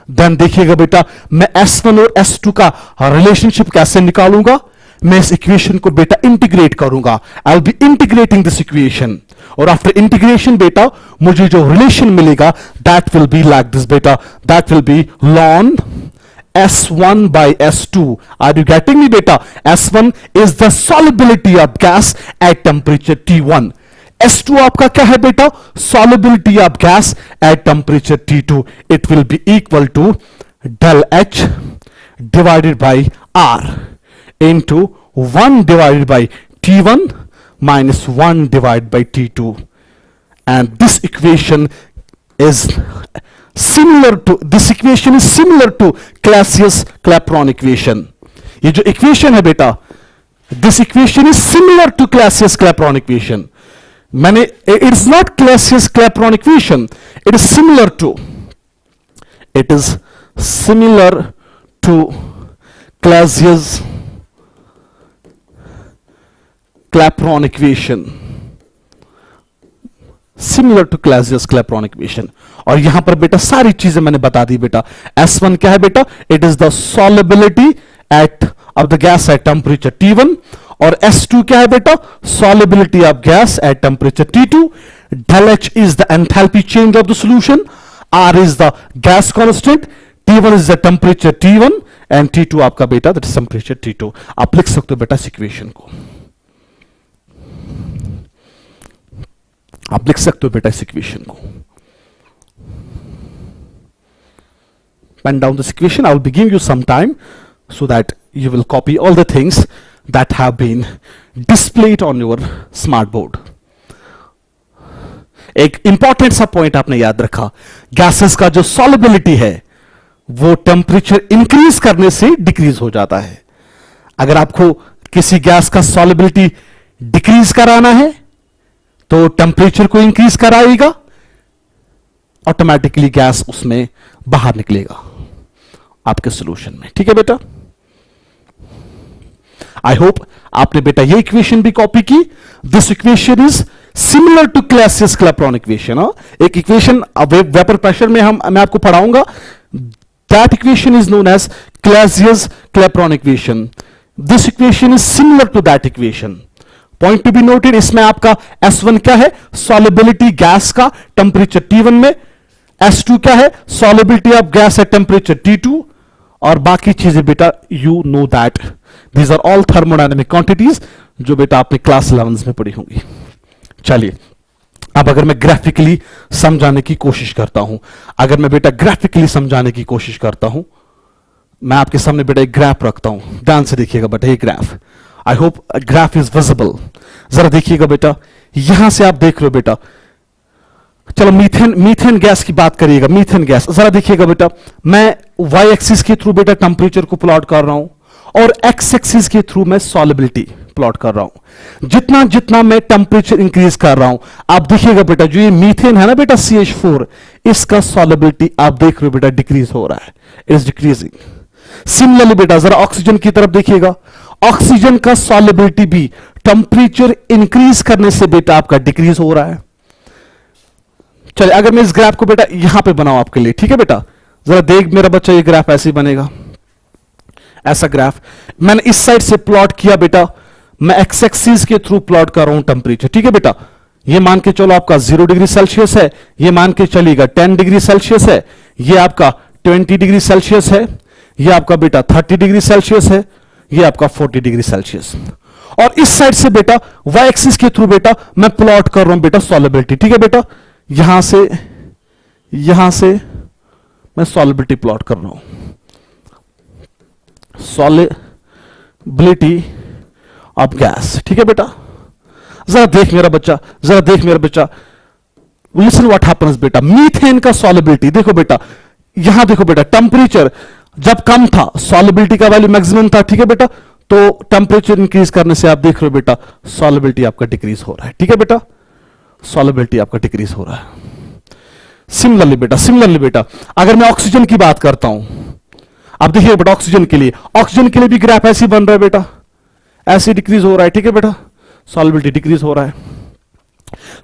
Then देखिएगा बेटा मैं S1 और S2 का रिलेशनशिप कैसे निकालूंगा. मैं इस इक्वेशन को बेटा इंटीग्रेट करूंगा. I will be integrating this equation. और आफ्टर इंटीग्रेशन बेटा मुझे जो रिलेशन मिलेगा that will be like this बेटा. That will be ln S1 by S2. Are you getting me beta? S1 is the solubility of gas at temperature T1. S2 आपका क्या है बेटा? Solubility of gas at temperature T2. It will be equal to del H divided by R into 1 divided by T1 minus 1 divided by T2. And this equation is similar to Clapeyron equation. ये जो equation है बेटा, this equation is similar to Clapeyron equation. it is not Clapeyron equation. It is similar to Clapeyron equation. Similar to Clapeyron equation. और यहां पर बेटा सारी चीजें मैंने बता दी बेटा. S1 क्या है बेटा? It is the solubility of the gas at temperature T1. और S2 क्या है बेटा? Solubility of gas at temperature T2. Del H is the enthalpy change of the solution. R is the gas constant. T1 is the temperature T1 and T2 आपका बेटा that is temperature T2. आप लिख सकते हो बेटा इस equation को. आप लिख सकते हो बेटा इस इक्वेशन को। Pen down this equation, I will be giving you some time so that you will copy all the things that have been displayed on your smart board. एक इंपॉर्टेंट सा पॉइंट आपने याद रखा, गैसेस का जो solubility है वो temperature increase करने से डिक्रीज हो जाता है। अगर आपको किसी गैस का सॉलिबिलिटी डिक्रीज कराना है तो टेम्परेचर को इंक्रीज कराएगा, ऑटोमेटिकली गैस उसमें बाहर निकलेगा आपके सॉल्यूशन में। ठीक है बेटा, आई होप आपने बेटा ये इक्वेशन भी कॉपी की। This equation is similar to Clausius Clapeyron equation. एक इक्वेशन वेपर प्रेशर में मैं आपको पढ़ाऊंगा, that equation is known as Clausius Clapeyron equation. This equation is similar to that equation. Point to be noted, इसमें आपका S1 क्या है, solubility gas का टेम्परेचर T1 में, S2 क्या है, solubility of gas at temperature T2, और बाकी चीजें बेटा you know that these are all thermodynamic quantities जो बेटा आपने क्लास 11 में पढ़ी होंगी। चलिए अब अगर मैं ग्राफिकली समझाने की कोशिश करता हूं, अगर मैं बेटा ग्राफिकली समझाने की कोशिश करता हूं, मैं आपके सामने बेटा एक ग्राफ रखता हूं, ध्यान से देखिएगा बेटा ये graph, I hope graph is visible. जरा देखिएगा बेटा, यहां से आप देख रहे हो बेटा, चलो मीथेन गैस की बात करिएगा, मीथेन गैस जरा देखिएगा बेटा, मैं वाई एक्सिस के थ्रू बेटा टेम्परेचर को प्लॉट कर रहा हूं और एक्स एक्सिस के थ्रू मैं सॉलिबिलिटी प्लॉट कर रहा हूं। जितना जितना मैं टेम्परेचर इंक्रीज कर रहा हूं, आप देखिएगा बेटा जो ये मीथेन है ना बेटा CH4, इसका सॉलिबिलिटी आप देख रहे हो बेटा डिक्रीज हो रहा है, इट इज डिक्रीजिंग। सिमिलरली बेटा जरा ऑक्सीजन की तरफ देखिएगा, ऑक्सीजन का सॉलिबिलिटी भी टेम्परेचर इंक्रीज करने से बेटा आपका डिक्रीज हो रहा है। चलिए अगर मैं इस ग्राफ को बेटा यहां पे बनाऊं आपके लिए, ठीक है बेटा, जरा देख मेरा बच्चा ये ग्राफ ऐसे ही बनेगा, ऐसा ग्राफ मैंने इस साइड से प्लॉट किया बेटा, मैं एक्स एक्सिस के थ्रू प्लॉट कर रहा हूं टेम्परेचर। ठीक है बेटा, ये मान के चलो आपका 0 डिग्री सेल्सियस है, ये मान के चलिएगा 10 डिग्री सेल्सियस है, ये आपका 20 डिग्री सेल्सियस है, ये आपका बेटा 30 डिग्री सेल्सियस है, ये आपका 40 डिग्री सेल्सियस। और इस साइड से बेटा वाई एक्सिस के थ्रू बेटा मैं प्लॉट कर रहा हूं बेटा सॉलिबिलिटी। ठीक है बेटा, यहां से मैं सॉलिबिलिटी प्लॉट कर रहा हूं, सॉलिबिलिटी ऑफ गैस। ठीक है बेटा, जरा देख मेरा बच्चा, जरा देख मेरा बच्चा, लिसन व्हाट हैपेंस बेटा, मीथेन का सॉलिबिलिटी देखो बेटा, यहां देखो बेटा, टेम्परेचर जब कम था सॉलिबिलिटी का वैल्यू मैक्सिमम था। ठीक है बेटा, तो टेम्परेचर इंक्रीज करने से आप देख रहे हो बेटा सॉलिबिलिटी आपका डिक्रीज हो रहा है। ठीक है बेटा, सॉलिबिलिटी आपका डिक्रीज हो रहा है। सिमिलरली बेटा अगर मैं ऑक्सीजन की बात करता हूं, अब देखिए बेटा ऑक्सीजन के लिए भी ग्राफ ऐसे बन रहा है बेटा, ऐसे डिक्रीज हो रहा है। ठीक है बेटा, सॉलिबिलिटी डिक्रीज हो रहा है।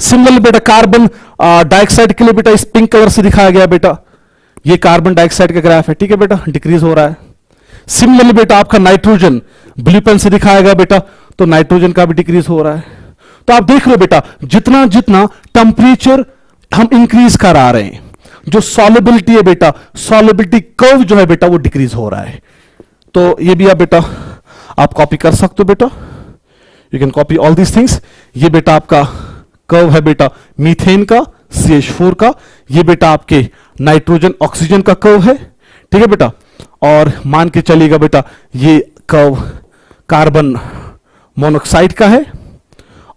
सिमिलरली बेटा कार्बन डाइऑक्साइड के लिए बेटा इस पिंक कलर से दिखाया गया बेटा, ये कार्बन डाइऑक्साइड का ग्राफ है। ठीक है बेटा, डिक्रीज हो रहा है। सिमिलरली बेटा आपका नाइट्रोजन ब्लू पेन से दिखाया गया बेटा, तो नाइट्रोजन का भी डिक्रीज हो रहा है। तो आप देख रहे हो बेटा जितना जितना टेम्परेचर हम इंक्रीज करा रहे हैं, जो सॉलिबिलिटी है बेटा, सॉलिबिलिटी कर्व जो है बेटा वो डिक्रीज हो रहा है। तो ये भी आप बेटा आप कॉपी कर सकते हो बेटा, you can copy all these things. ये बेटा आपका कर्व है बेटा मीथेन का, CH4 का, ये बेटा आपके नाइट्रोजन ऑक्सीजन का कर्व है। ठीक है बेटा, और मान के चलिएगा बेटा ये कर्व कार्बन मोनोऑक्साइड का है,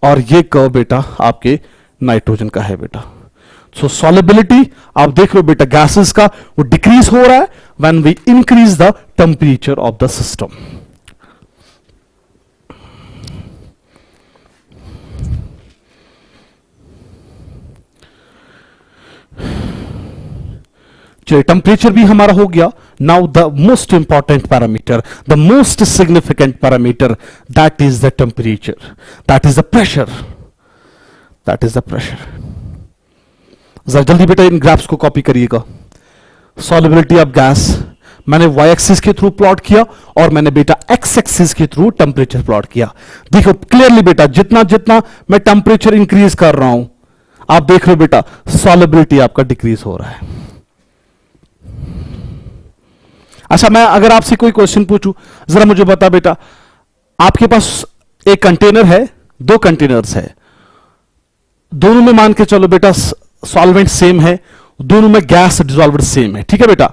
और ये कर्व बेटा आपके नाइट्रोजन का है बेटा। सो सॉलिबिलिटी आप देख रहे हो बेटा गैसेस का वो डिक्रीज हो रहा है when we increase the temperature of the system. चलिए टेम्परेचर भी हमारा हो गया। Now the most important parameter, the most significant parameter, that is the temperature, that is the pressure, that is the pressure. जरा जल्दी बेटा इन ग्राफ्स को कॉपी करिएगा। सॉलिबिलिटी ऑफ गैस मैंने वाई एक्सिस के थ्रू प्लॉट किया और मैंने बेटा एक्स एक्सिस के थ्रू टेम्परेचर प्लॉट किया। देखो क्लियरली बेटा जितना जितना मैं टेम्परेचर इंक्रीज कर रहा हूं, आप देख रहे हो बेटा सॉलिबिलिटी आपका डिक्रीज हो रहा है। अच्छा, मैं अगर आपसे कोई क्वेश्चन पूछूं, जरा मुझे बता बेटा, आपके पास एक कंटेनर है, दो कंटेनर्स है, दोनों में मान के चलो बेटा सॉल्वेंट सेम है, दोनों में गैस डिसॉल्वेंट सेम है, ठीक है बेटा।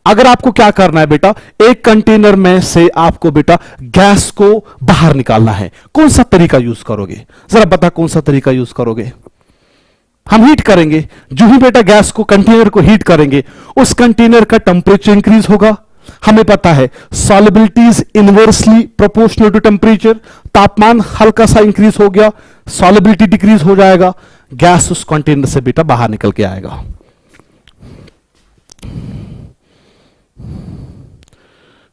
अगर आपको क्या करना है बेटा, एक कंटेनर में से आपको बेटा गैस को बाहर निकालना है, कौन सा तरीका यूज करोगे? जरा बता कौन सा तरीका यूज करोगे? हम हीट करेंगे। जो ही बेटा गैस को, कंटेनर को हीट करेंगे, उस कंटेनर का टेंपरेचर इंक्रीज होगा। हमें पता है solubility is inversely proportional to temperature. तापमान हल्का सा इंक्रीज हो गया, सॉलिबिलिटी डिक्रीज हो जाएगा, गैस उस कंटेनर से बेटा बाहर निकल के आएगा।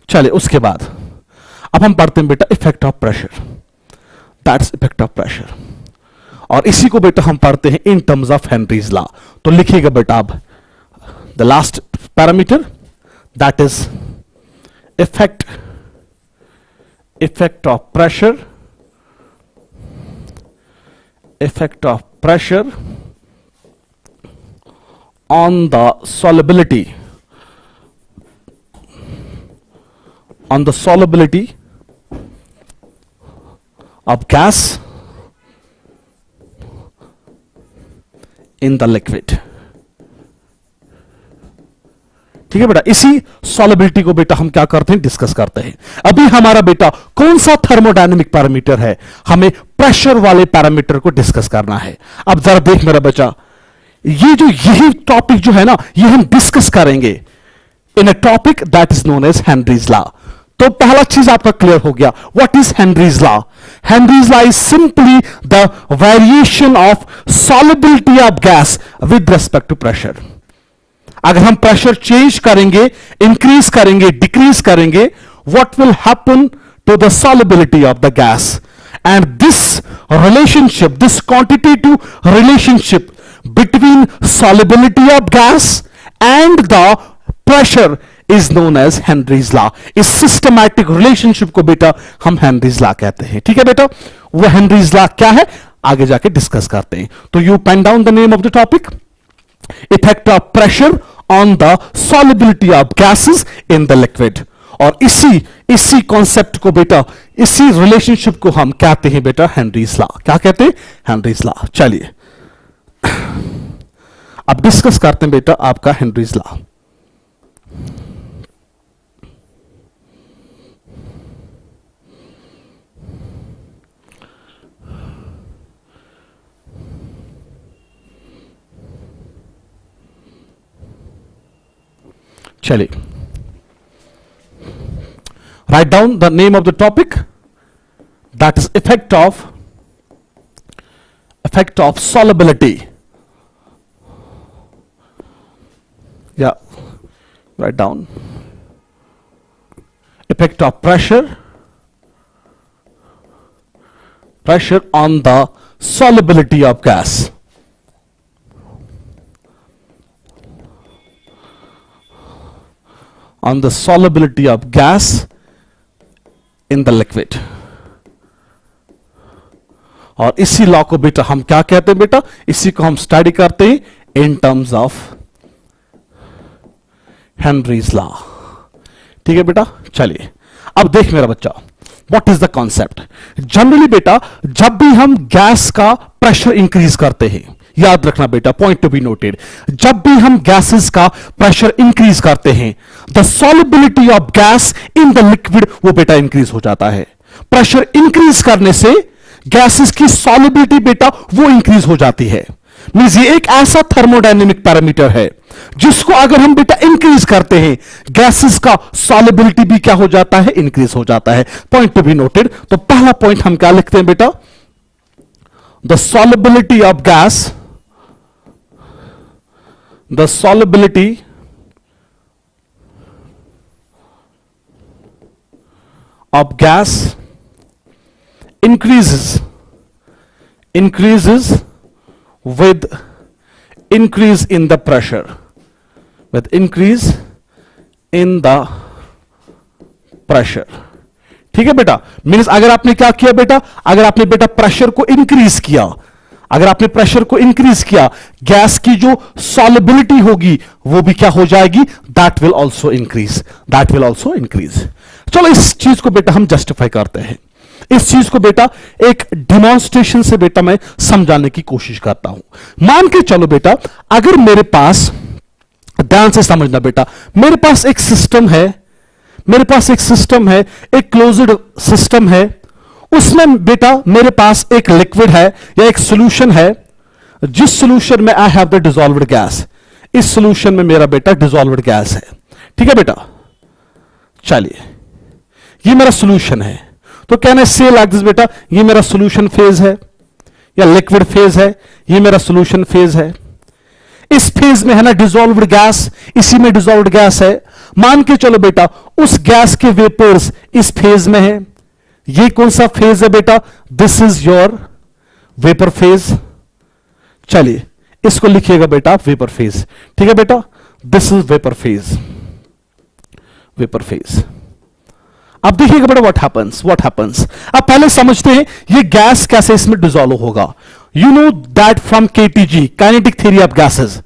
चले उसके बाद अब हम पढ़ते हैं बेटा effect of pressure, that's effect of pressure. और इसी को बेटा हम पढ़ते हैं in terms of Henry's law. तो लिखिएगा बेटा अब the last parameter, that is effect of pressure on the solubility of gas in the liquid। ठीक है बेटा, इसी सॉलिबिलिटी को बेटा हम क्या करते हैं, डिस्कस करते हैं। अभी हमारा बेटा कौन सा थर्मोडायनेमिक पैरामीटर है, हमें प्रेशर वाले पैरामीटर को डिस्कस करना है। अब जरा देख मेरा बच्चा, यही टॉपिक जो है ना, ये हम डिस्कस करेंगे in a topic that is known as Henry's law. तो पहला चीज आपका क्लियर हो गया, what is Henry's law? Henry's law is simply the variation of solubility of gas with respect to pressure. अगर हम प्रेशर चेंज करेंगे, इंक्रीज करेंगे, डिक्रीज करेंगे, what will happen to the solubility of the gas, and this relationship, this quantitative relationship between solubility of gas and the pressure is known as Henry's law. इस systematic relationship को बेटा हम Henry's law कहते हैं। ठीक है बेटा, वो हेनरीज लॉ क्या है आगे जाके डिस्कस करते हैं। तो you pen down the name of the topic, effect of pressure on the solubility of gases in the liquid. और इसी कॉन्सेप्ट को बेटा, इसी रिलेशनशिप को हम कहते हैं बेटा हेनरीज लॉ। क्या कहते हैं? Henry's law. चलिए अब डिस्कस करते हैं बेटा आपका हेनरीज लॉ। चलिए, write down the name of the topic, that is effect of solubility. Yeah, write down effect of pressure on the solubility of gas. On the solubility of gas in the liquid। और इसी law को बेटा हम क्या कहते हैं बेटा, इसी को हम स्टडी करते हैं in terms of Henry's law. ठीक है बेटा, चलिए अब देख मेरा बच्चा, what is the concept. Generally बेटा जब भी हम गैस का प्रेशर इंक्रीज करते हैं, याद रखना बेटा, पॉइंट टू बी नोटेड, जब भी हम गैसेस का प्रेशर इंक्रीज करते हैं, the solubility of gas in the liquid वो बेटा इंक्रीज हो जाता है। प्रेशर इंक्रीज करने से गैसेस की सॉलिबिलिटी बेटा वो इंक्रीज हो जाती है। मींस ये एक ऐसा थर्मोडायनेमिक पैरामीटर है जिसको अगर हम बेटा इंक्रीज करते हैं, गैसेस का सॉलिबिलिटी भी क्या हो जाता है, इंक्रीज हो जाता है। Point to be noted. तो पहला पॉइंट हम क्या लिखते हैं बेटा, the solubility of gas, the solubility of gas increases with increase in the pressure, with increase in the pressure। ठीक है बेटा, मीन्स अगर आपने क्या किया बेटा, अगर आपने बेटा प्रेशर को इंक्रीज किया, अगर आपने प्रेशर को इंक्रीज किया, गैस की जो सॉलिबिलिटी होगी वो भी क्या हो जाएगी, that will also increase, that will also increase. चलो इस चीज को बेटा हम जस्टिफाई करते हैं। इस चीज को बेटा एक डिमॉन्स्ट्रेशन से बेटा मैं समझाने की कोशिश करता हूं। मान के चलो बेटा, अगर मेरे पास, ध्यान से समझना बेटा, मेरे पास एक सिस्टम है, एक क्लोज्ड सिस्टम है, उसमें बेटा मेरे पास एक लिक्विड है या एक सॉल्यूशन है, जिस सॉल्यूशन में I have the dissolved gas. इस सॉल्यूशन में मेरा बेटा डिसॉल्व्ड गैस है, ठीक है बेटा। चलिए, ये मेरा सॉल्यूशन है, तो कैन आई से लाइक दिस बेटा, ये मेरा सॉल्यूशन फेज है या लिक्विड फेज है, ये मेरा सॉल्यूशन फेज है। इस फेज में है ना डिसॉल्व्ड गैस, इसी में डिसॉल्व्ड गैस है। मान के चलो बेटा उस गैस के वेपर्स इस फेज में है। ये कौन सा फेज है बेटा? This is your vapour phase. चलिए इसको लिखिएगा बेटा वेपर फेज, ठीक है बेटा, this is vapour phase, vapour phase. अब देखिएगा बेटा व्हाट हैपेंस। अब पहले समझते हैं ये गैस कैसे इसमें डिसॉल्व होगा। You know that from KTG, kinetic theory of gases,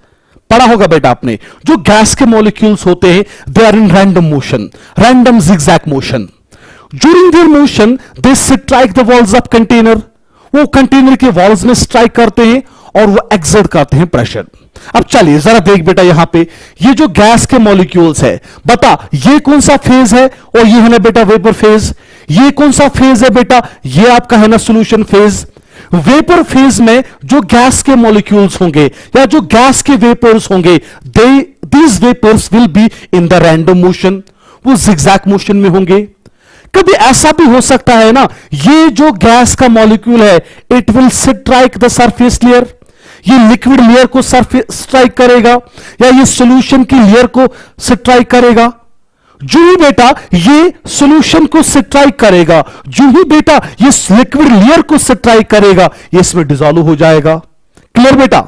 पढ़ा होगा बेटा आपने। जो गैस के मॉलिक्यूल्स होते हैं they are in random motion, random zigzag motion. During their motion they strike the walls of container, वो कंटेनर के वॉल्स में स्ट्राइक करते हैं और वो एक्सर्ट करते हैं प्रेशर। अब चलिए जरा देख बेटा, यहां पे ये जो गैस के मॉलिक्यूल्स है, बता ये कौन सा फेज है, और ये है ना बेटा वेपर फेज। ये कौन सा फेज है बेटा? ये आपका है ना सॉल्यूशन फेज। वेपर फेज में जो गैस के मॉलिक्यूल्स होंगे या जो गैस के वेपर्स होंगे, these vapours will be in the random motion, वो zigzag मोशन में होंगे। कभी ऐसा भी हो सकता है ना, ये जो गैस का मॉलिक्यूल है it will strike the surface layer, ये लिक्विड लेयर को स्ट्राइक करेगा या ये सॉल्यूशन की लेयर को स्ट्राइक करेगा। जो ही बेटा ये सॉल्यूशन को स्ट्राइक करेगा, जो ही बेटा ये लिक्विड लेयर को स्ट्राइक करेगा, ये इसमें डिसॉल्व हो जाएगा। क्लियर बेटा?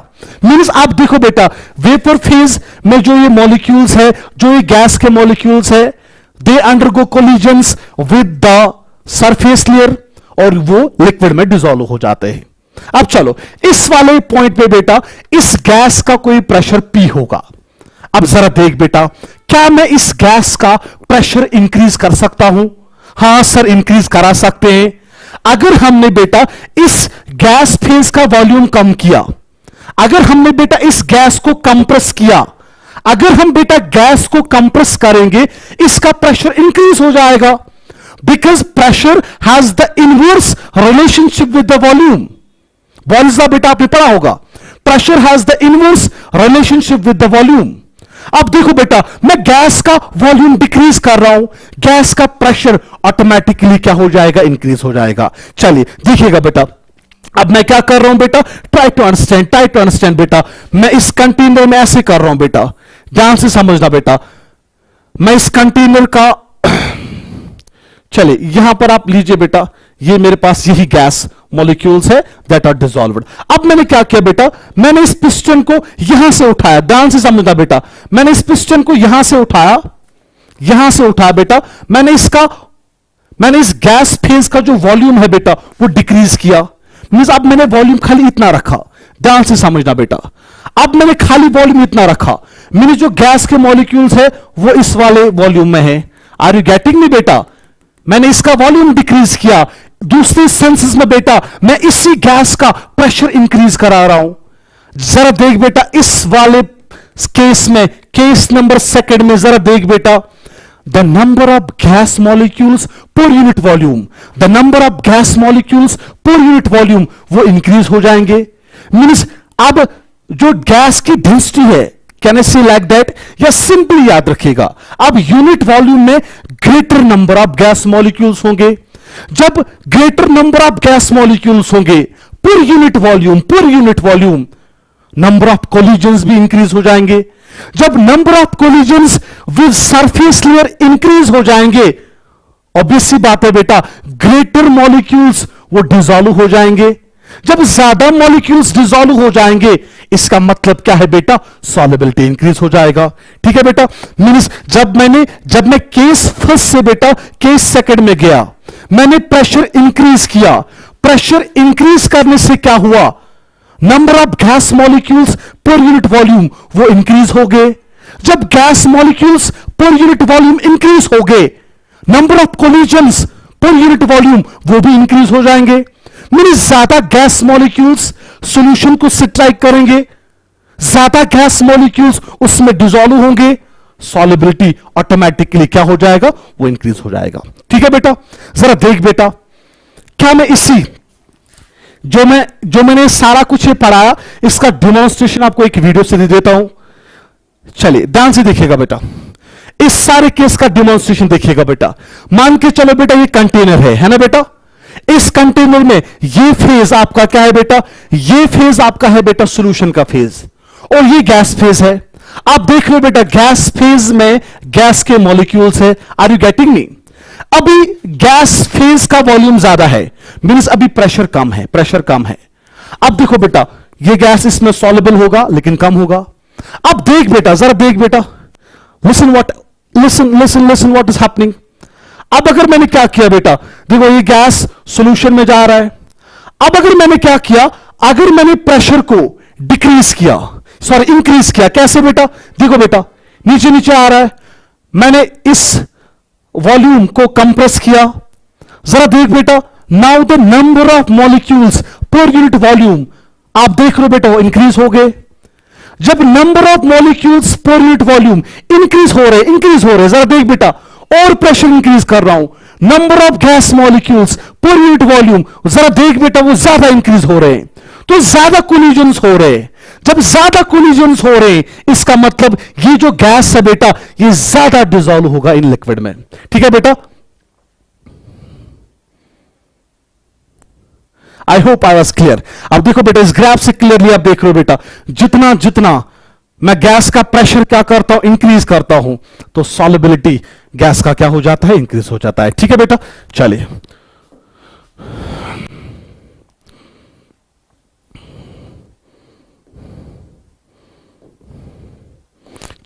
मींस आप देखो बेटा, वेपर फेज में जो ये मॉलिक्यूल्स है, जो ये गैस के मॉलिक्यूल्स है, they undergo collisions with the surface layer और वो लिक्विड में डिसॉल्व हो जाते हैं। अब चलो इस वाले पॉइंट पे बेटा इस गैस का कोई प्रेशर P होगा। अब जरा देख बेटा, क्या मैं इस गैस का प्रेशर इंक्रीज कर सकता हूं? हां सर, इंक्रीज करा सकते हैं। अगर हमने बेटा इस गैस फेज का वॉल्यूम कम किया, अगर हमने बेटा इस गैस को कंप्रेस किया, अगर हम बेटा गैस को कंप्रेस करेंगे, इसका प्रेशर इंक्रीज हो जाएगा, because pressure has the inverse relationship with the volume. Volume का बेटा आपने पढ़ा होगा, pressure has the inverse relationship with the volume. अब देखो बेटा, मैं गैस का वॉल्यूम डिक्रीज कर रहा हूं, गैस का प्रेशर ऑटोमेटिकली क्या हो जाएगा? इंक्रीज हो जाएगा। चलिए देखिएगा बेटा, अब मैं क्या कर रहा हूं बेटा, ट्राई टू अंडरस्टैंड बेटा। मैं इस कंटेनर में ऐसे कर रहा हूं बेटा, ध्यान से समझना बेटा। मैं इस कंटेनर का चलिए यहां पर आप लीजिए बेटा, ये मेरे पास यही गैस मॉलिक्यूल्स है दैट आर डिसॉल्व्ड। अब मैंने क्या किया बेटा, मैंने इस पिस्टन को यहां से उठाया, ध्यान से समझना बेटा। मैंने इस पिस्टन को यहां से उठाया बेटा। मैंने इस गैस फेज का जो वॉल्यूम है बेटा वो डिक्रीज किया। मींस अब मैंने वॉल्यूम खाली इतना रखा, ध्यान से समझना बेटा। अब मैंने खाली वॉल्यूम इतना रखा, मेरे जो गैस के मॉलिक्यूल्स है वो इस वाले वॉल्यूम में है। आर यू गेटिंग मी बेटा? मैंने इसका वॉल्यूम डिक्रीज किया। दूसरे सेंसेस में बेटा मैं इसी गैस का प्रेशर इंक्रीज करा रहा हूं। जरा देख बेटा इस वाले केस में, केस नंबर सेकंड में जरा देख बेटा, the number of gas molecules पर unit volume, the number of gas molecules पर यूनिट वॉल्यूम वो इंक्रीज हो जाएंगे। मींस अब जो गैस की डेंसिटी है, कैन आई से लाइक दैट, या सिंपली याद रखिएगा, अब यूनिट वॉल्यूम में greater number of gas molecules होंगे। जब greater number of gas molecules होंगे per unit volume, number of collisions भी इंक्रीज हो जाएंगे। जब number of collisions with surface layer increase हो जाएंगे, ऑब्वियस सी बात है बेटा, ग्रेटर मॉलिक्यूल्स वो डिसॉल्व हो जाएंगे। जब ज्यादा मॉलिक्यूल्स डिसॉल्व हो जाएंगे, इसका मतलब क्या है बेटा? सॉल्युबिलिटी इंक्रीज हो जाएगा। ठीक है बेटा? मींस जब मैं केस फर्स्ट से बेटा केस सेकंड में गया, मैंने प्रेशर इंक्रीज किया। प्रेशर इंक्रीज करने से क्या हुआ? नंबर ऑफ गैस मॉलिक्यूल्स पर यूनिट वॉल्यूम वो इंक्रीज हो गए। जब गैस मॉलिक्यूल्स पर यूनिट वॉल्यूम इंक्रीज हो गए, नंबर ऑफ कोलिजन्स पर यूनिट वॉल्यूम वो भी इंक्रीज हो जाएंगे। मीन ज्यादा गैस मॉलिक्यूल्स सॉल्यूशन को सब्ट्रैक्ट करेंगे, ज्यादा गैस मॉलिक्यूल्स उसमें डिसॉल्व होंगे, सॉल्युबिलिटी ऑटोमेटिकली क्या हो जाएगा, वो इंक्रीज हो जाएगा। ठीक है बेटा, जरा देख बेटा, क्या मैं इसी जो मैंने सारा कुछ ये पढ़ाया इसका डेमोन्स्ट्रेशन आपको एक वीडियो से दे देता हूं। चलिए ध्यान से देखिएगा बेटा, इस सारे केस का डेमोन्स्ट्रेशन देखिएगा बेटा। मान के चलो बेटा ये कंटेनर है ना बेटा, इस कंटेनर में ये फेज आपका क्या है बेटा, ये फेज आपका है बेटा सॉल्यूशन का फेज, और ये गैस फेज है। आप देख लो बेटा, गैस फेज में गैस के मॉलिक्यूल्स है। Are you getting me? अभी गैस फेज का वॉल्यूम ज्यादा है, मींस अभी प्रेशर कम है, प्रेशर कम है। अब देखो बेटा, ये गैस इसमें सॉल्युबल होगा लेकिन कम होगा। अब देख बेटा, जरा देख बेटा, लिसन व्हाट इज हैपनिंग। अब अगर मैंने क्या किया बेटा, देखो ये गैस सॉल्यूशन में जा रहा है। अब अगर मैंने क्या किया, अगर मैंने प्रेशर को डिक्रीज किया, सॉरी इंक्रीज किया, कैसे बेटा, देखो बेटा नीचे नीचे आ रहा है, मैंने इस वॉल्यूम को कंप्रेस किया। जरा देख बेटा, now the number of molecules पर यूनिट वॉल्यूम आप देख लो बेटा वो इंक्रीज हो गए। जब नंबर ऑफ मॉलिक्यूल्स पर यूनिट वॉल्यूम इंक्रीज हो रहे, जरा देख बेटा, और प्रेशर इंक्रीज कर रहा हूं, नंबर ऑफ गैस मॉलिक्यूल्स पर यूनिट वॉल्यूम जरा देख बेटा वो ज्यादा इंक्रीज हो रहे हैं, तो ज्यादा कोलिजन्स हो रहे हैं। जब ज्यादा कोलिजन्स हो रहे हैं, इसका मतलब ये जो गैस है बेटा ये ज्यादा डिसॉल्व होगा इन लिक्विड में। ठीक है बेटा, I hope I was clear. अब देखो बेटा, इस ग्राफ से क्लियरली आप देख रहे हो बेटा, जितना जितना मैं गैस का प्रेशर क्या करता हूं, इंक्रीज करता हूं, तो सॉल्युबिलिटी गैस का क्या हो जाता है, इंक्रीज हो जाता है। ठीक है बेटा, चलिए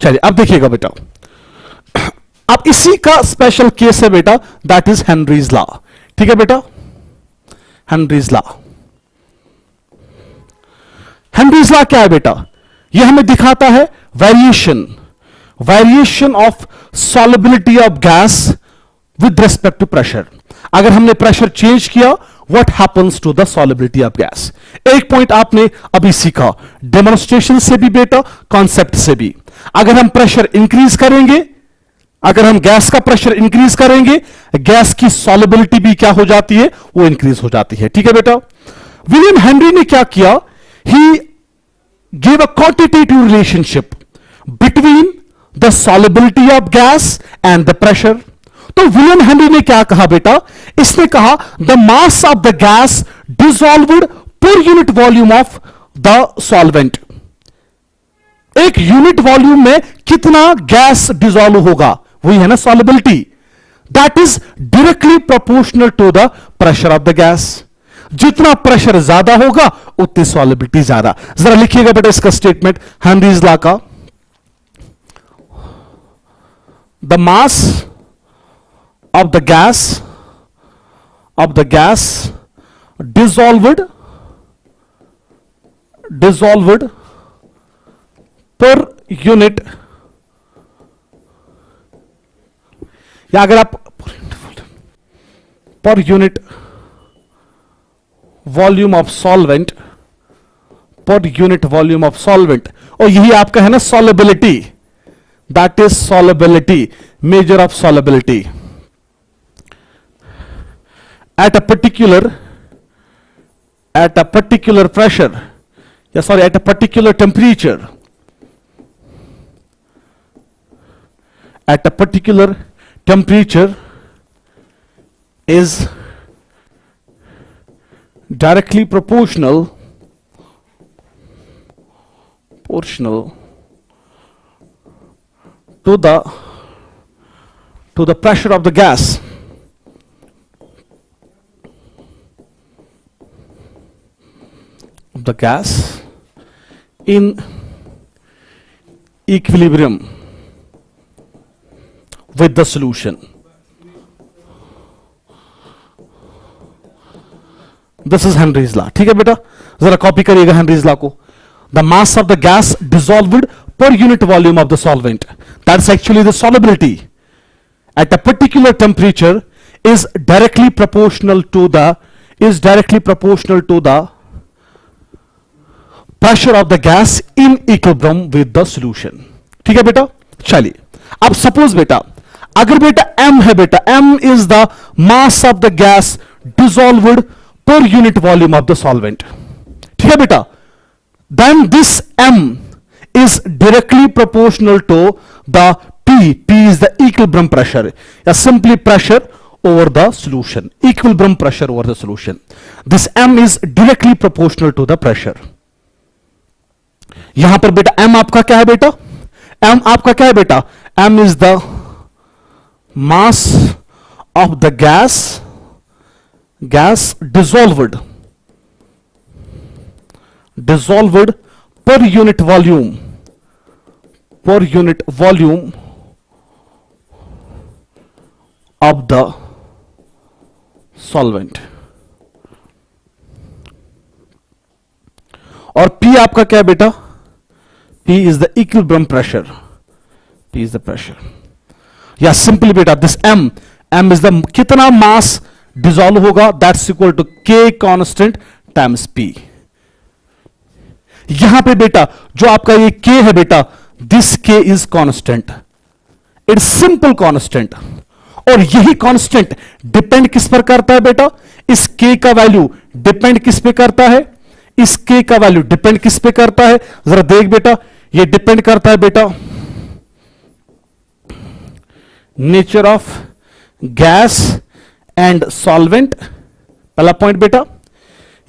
चलिए अब देखिएगा बेटा, अब इसी का स्पेशल केस है बेटा, दैट इज हेनरीज लॉ। ठीक है बेटा, हेनरीज लॉ। हेनरीज लॉ क्या है बेटा, यह हमें दिखाता है variation of solubility of gas with respect to pressure. अगर हमने प्रेशर चेंज किया, what happens to the solubility of gas. एक पॉइंट आपने अभी सीखा डेमोन्स्ट्रेशन से भी बेटा, कॉन्सेप्ट से भी। अगर हम प्रेशर इंक्रीज करेंगे, अगर हम गैस का प्रेशर इंक्रीज करेंगे, गैस की सॉल्युबिलिटी भी क्या हो जाती है, वो इंक्रीज हो जाती है। ठीक है बेटा, विलियम हेनरी ने क्या किया, he give a quantitative relationship between the solubility of gas and the pressure. तो विलियम हेनरी ने क्या कहा बेटा, इसने कहा the mass of the gas dissolved per unit volume of the solvent. एक यूनिट वॉल्यूम में कितना गैस डिसॉल्व होगा, वही है ना solubility, that is directly proportional to the pressure of the gas. जितना प्रेशर ज्यादा होगा उतनी सॉल्युबिलिटी ज्यादा। जरा लिखिएगा बेटा इसका स्टेटमेंट हेनरीज लॉ का, the mass of the gas dissolved per unit, या अगर आप per unit volume of solvent, per unit volume of solvent, और यही आपका है ना solubility, that is solubility, measure of solubility at a particular pressure, at a particular temperature, is directly proportional to the pressure of the gas. The gas in equilibrium with the solution. This is Henry's law. ठीक है बेटा, जरा copy करिएगा Henry's law को। The mass of the gas dissolved per unit volume of the solvent, that's actually the solubility at a particular temperature, is directly proportional to the pressure of the gas in equilibrium with the solution. ठीक है बेटा, चलिए अब suppose बेटा, अगर बेटा m है बेटा, m is the mass of the gas dissolved per unit volume of the solvent. ठीक है बेटा, then this m is directly proportional to the p is the equilibrium pressure, या simply pressure over the solution, equilibrium pressure over the solution. This m is directly proportional to the pressure. यहां पर बेटा m आपका क्या है बेटा, m आपका क्या है बेटा, m is the mass of the gas dissolved per unit volume of the solvent. और P आपका क्या है बेटा, P is the equilibrium pressure, P is the pressure, या सिंपली बेटा दिस m is the कितना मास डिसॉल्व होगा, that's equal to K constant times P. यहां पे बेटा जो आपका ये K है बेटा, this K is constant, it's simple constant, और यही कांस्टेंट डिपेंड किस पर करता है बेटा, इस K का वैल्यू डिपेंड किस पे करता है, इस K का वैल्यू डिपेंड किस पे करता है, जरा देख बेटा, ये डिपेंड करता है बेटा nature of gas and solvent, पहला पॉइंट बेटा,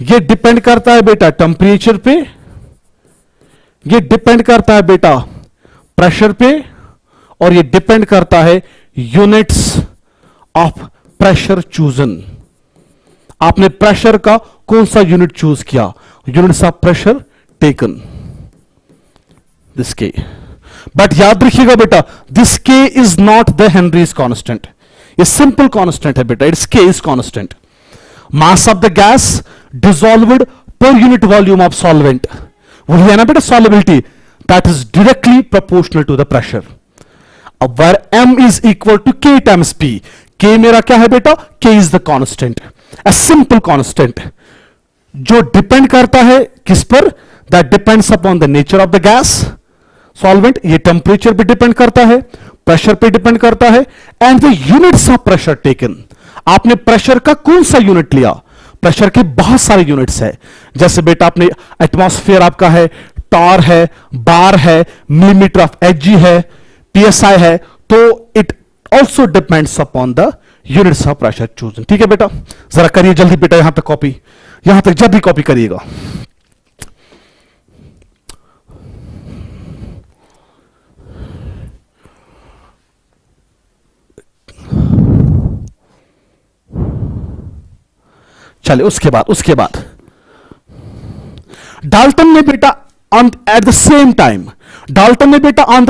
ये डिपेंड करता है बेटा टेम्परेचर पे, ये डिपेंड करता है बेटा प्रेशर पे, और ये डिपेंड करता है यूनिट्स ऑफ प्रेशर चूजन. आपने प्रेशर का कौन सा यूनिट चूज किया, units of pressure taken, this K. But याद रखिएगा बेटा, this K is not the Henry's constant, ये सिंपल कांस्टेंट है बेटा, it's K is constant. Mass of the gas dissolved per unit volume of solvent, वही है ना बेटा solubility, that is directly proportional to the pressure. अब where m is equal to k times p, k मेरा क्या है बेटा, k is the constant, a simple constant जो डिपेंड करता है किस पर, that depends upon the nature of the gas solvent, ये टेम्परेचर पे डिपेंड करता है, प्रेशर पे डिपेंड करता है, and the units of pressure taken. आपने प्रेशर का कौन सा यूनिट लिया, प्रेशर के बहुत सारे यूनिट्स है, जैसे बेटा आपने एटमॉस्फेयर आपका है, टॉर है, बार है, मिलीमीटर ऑफ एचजी है, पीएसआई है, तो it also depends upon the units of pressure chosen. ठीक है बेटा, जरा करिए जल्दी बेटा, यहां तक कॉपी, यहां तक जल्दी कॉपी करिएगा. चलिए उसके बाद डाल्टन ने बेटा on the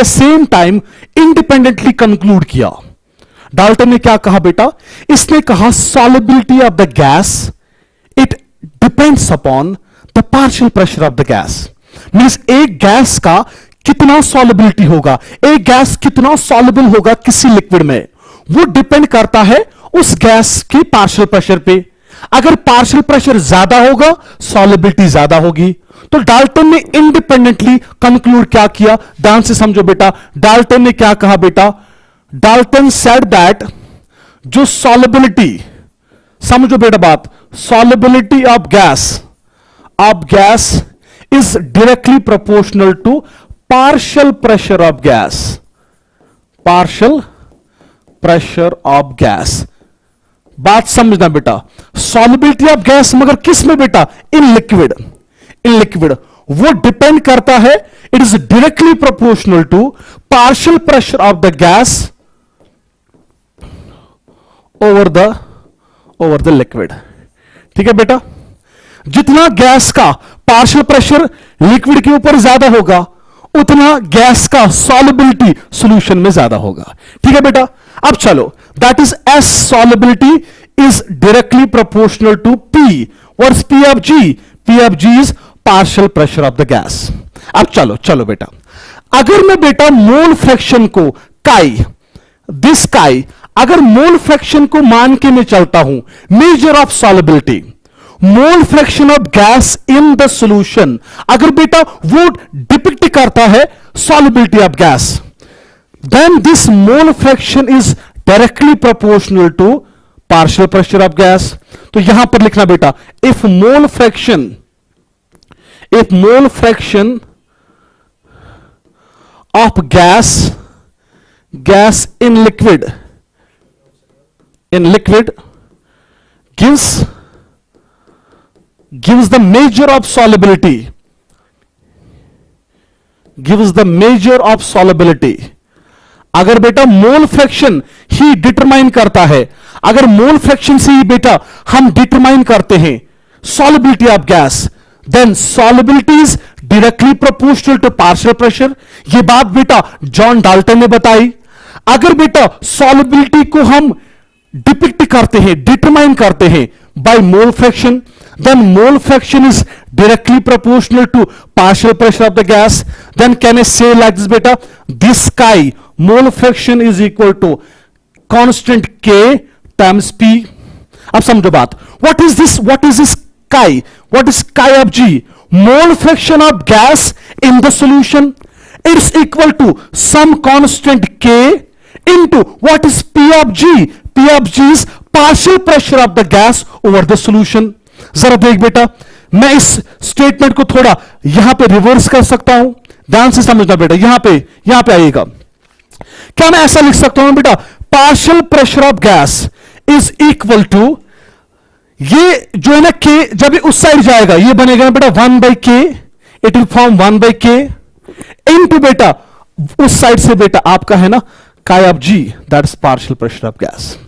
same time independently conclude किया. डाल्टन ने क्या कहा बेटा, इसने कहा solubility of the gas it depends upon the partial pressure of the gas. Means एक गैस का कितना सॉल्युबिलिटी होगा, एक गैस कितना सॉल्युबल होगा किसी लिक्विड में, वो डिपेंड करता है उस गैस के पार्शियल प्रेशर पे. अगर पार्शियल प्रेशर ज्यादा होगा सॉल्युबिलिटी ज्यादा होगी. तो डाल्टन ने इंडिपेंडेंटली कंक्लूड क्या किया, ध्यान से समझो बेटा, डाल्टन ने क्या कहा बेटा, डाल्टन सेड दैट जो सॉल्युबिलिटी, समझो बेटा बात, solubility of gas is directly proportional to partial pressure of gas, partial pressure of gas. बात समझना बेटा, सॉल्युबिलिटी ऑफ गैस मगर किस में बेटा, इन लिक्विड, वो डिपेंड करता है, it is directly proportional to partial pressure of the gas over the liquid. ठीक है बेटा, जितना गैस का पार्शियल प्रेशर लिक्विड के ऊपर ज्यादा होगा, उतना गैस का सॉल्युबिलिटी सॉल्यूशन में ज्यादा होगा. ठीक है बेटा, अब चलो, that is S solubility is directly proportional to P. What's P of G? P of G is partial pressure of the gas. अब चलो बेटा, अगर मैं बेटा मोल फ्रैक्शन को काई, दिस काई अगर मोल फ्रैक्शन को मान के मैं चलता हूं, measure of solubility, mole fraction of gas in the solution, अगर बेटा वो डिपिक्ट करता है solubility of gas, then this mole fraction is directly proportional to partial pressure of gas. तो यहां पर लिखना बेटा, if mole fraction of gas in liquid gives the measure of solubility, अगर बेटा मोल फ्रैक्शन ही डिटरमाइन करता है, अगर मोल फ्रैक्शन से ही बेटा हम डिटरमाइन करते हैं solubility of gas, then solubility is directly proportional to partial pressure. यह बात बेटा जॉन डाल्टन ने बताई. अगर बेटा सॉलिबिलिटी को हम डिपिक्ट करते हैं, डिटरमाइन करते हैं by mole fraction, then mole fraction is directly proportional to partial pressure of the gas. Then can I say like this beta, this chi mole fraction is equal to constant K times P. अब समझो बात, what is this chi? What is chi of G? Mole fraction of gas in the solution. It's equal to some constant K into what is P of G? P of G is partial pressure of the gas over the solution. जरा देख बेटा, मैं इस statement को थोड़ा यहां पे reverse कर सकता हूं, ध्यान से समझना बेटा. यहां पे आइएगा, क्या मैं ऐसा लिख सकता हूं बेटा, partial pressure of gas is equal to, ये जो है ना के, जब ये उस साइड जाएगा ये बनेगा ना बेटा 1/k, it will form 1/k into बेटा उस साइड से बेटा आपका है ना chi of G, that is partial pressure of gas.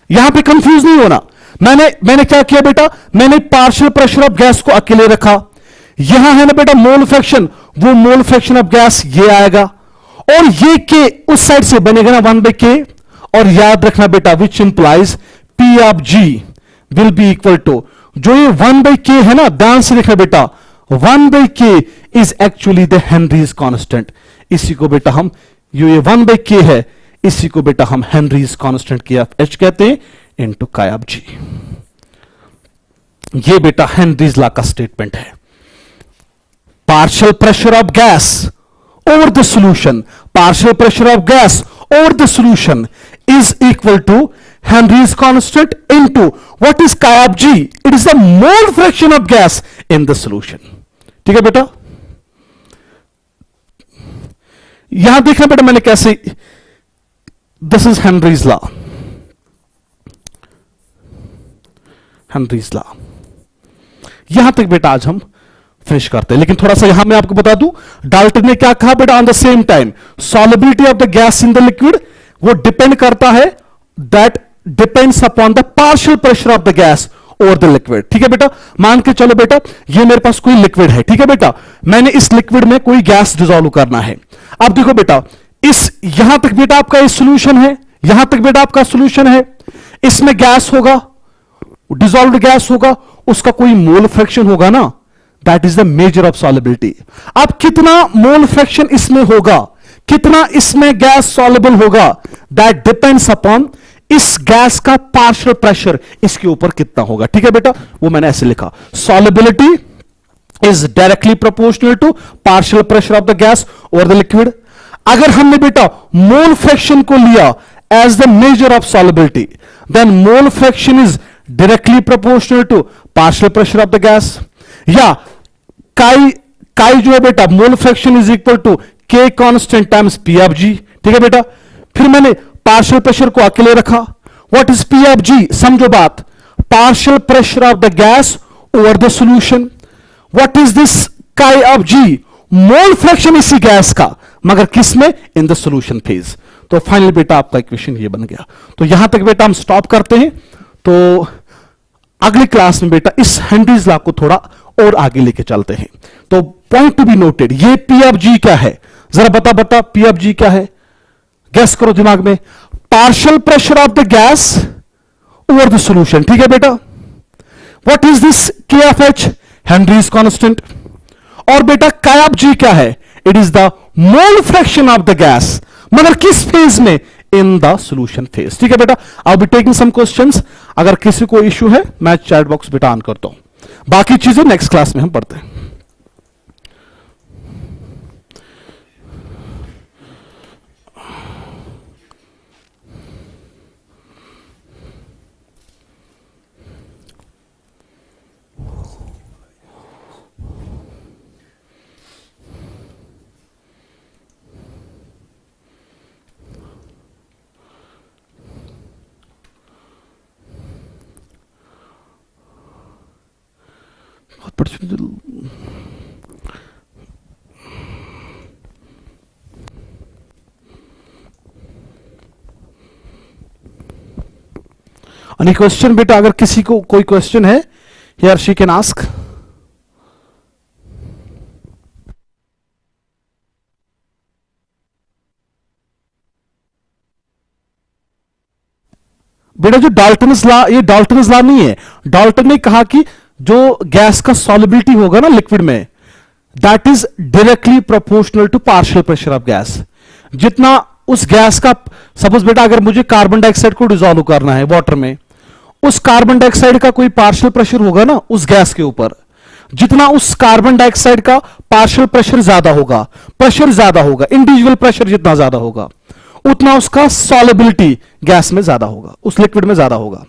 यहां पे कंफ्यूज नहीं होना. मैंने क्या किया बेटा, मैंने पार्शियल प्रेशर ऑफ गैस को अकेले रखा. यहां है ना बेटा मोल फ्रैक्शन, वो मोल फ्रैक्शन ऑफ गैस ये आएगा, और ये के उस साइड से बनेगा ना 1/k. और याद रखना बेटा, which implies P of G will be equal to, जो ये 1/k है ना, ध्यान से देखना बेटा, 1/k is actually the Henry's constant. इसी को बेटा हम, ये 1/k है, इसी को बेटा हम हेनरीज कांस्टेंट की H कहते हैं इनटू chi of G. ये बेटा हेनरीज लॉ का स्टेटमेंट है. Partial pressure of gas over the solution, partial pressure of gas over the solution is equal to Henry's constant into what is chi of G? It is the mole fraction of gas in the solution. ठीक है बेटा, यहां देखना बेटा मैंने कैसे, this is Henry's law, Henry's law. यहां तक बेटा आज हम फिनिश करते हैं, लेकिन थोड़ा सा यहां मैं आपको बता दूं, डाल्टन ने क्या कहा बेटा, on the same time solubility of the gas in the liquid वो डिपेंड करता है, that depends upon the partial pressure of the gas over the liquid. ठीक है बेटा, मान के चलो बेटा ये मेरे पास कोई लिक्विड है. ठीक है बेटा, मैंने इस लिक्विड में कोई गैस डिसॉल्व करना है. अब देखो बेटा, इस यहां तक बेटा आपका इस सॉल्यूशन है, यहां तक बेटा आपका सॉल्यूशन है, इसमें गैस होगा, डिसॉल्व्ड गैस होगा, उसका कोई मोल फ्रैक्शन होगा ना, that is the major of solubility. अब कितना मोल फ्रैक्शन इसमें होगा, कितना इसमें गैस सॉल्युबल होगा, दैट डिपेंड्स अपॉन इस गैस का पार्शियल प्रेशर इसके ऊपर कितना होगा. ठीक है बेटा, वो मैंने ऐसे लिखा, solubility is directly proportional to partial pressure of the gas over the liquid. अगर हमने बेटा मोल फ्रैक्शन को लिया as the major of solubility, then mole fraction is directly proportional to partial pressure of the gas. या काई जो है बेटा, मोल fraction is equal to K constant times P of G. ठीक है बेटा, फिर मैंने पार्शियल प्रेशर को अकेले रखा. What is P of G? समझो बात, partial pressure of the gas over the solution. What is this chi of G? Mole fraction इसी गैस का, मगर किस में, इन द सॉल्यूशन फेज. तो फाइनल बेटा आपका इक्वेशन ये बन गया. तो यहां तक बेटा हम स्टॉप करते हैं. तो अगली क्लास में बेटा इस हेनरीज लॉ को थोड़ा और आगे लेके चलते हैं. तो पॉइंट टू बी नोटेड, ये P of G क्या है, जरा बता P of G क्या है, गैस करो दिमाग में. Partial pressure of the gas over the solution. ठीक है बेटा, what is this K of H? Henrys constant. और बेटा chi of G क्या है? It is the mole fraction of the gas, मगर किस फेज में, इन द सॉल्यूशन फेज। ठीक है बेटा, I will be taking some questions. अगर किसी को इश्यू है मैं चैट बॉक्स बेटा ऑन करता हूं, बाकी चीजें नेक्स्ट क्लास में हम पढ़ते हैं। एनी क्वेश्चन बेटा, अगर किसी को कोई क्वेश्चन है हियर शी कैन आस्क। बेटा जो डाल्टन्स लॉ, ये डाल्टन्स लॉ नहीं है। डाल्टन ने कहा कि जो गैस का सॉल्युबिलिटी होगा ना लिक्विड में, that is directly proportional to partial pressure of gas. जितना उस गैस का, सपोज बेटा अगर मुझे कार्बन डाइऑक्साइड को डिसॉल्व करना है वाटर में, उस कार्बन डाइऑक्साइड का कोई पार्शियल प्रेशर होगा ना उस गैस के ऊपर, जितना उस कार्बन डाइऑक्साइड का पार्शियल प्रेशर ज्यादा होगा, इंडिविजुअल प्रेशर जितना ज्यादा होगा, उतना उसका सॉल्युबिलिटी गैस में ज्यादा होगा, उस लिक्विड में ज्यादा होगा।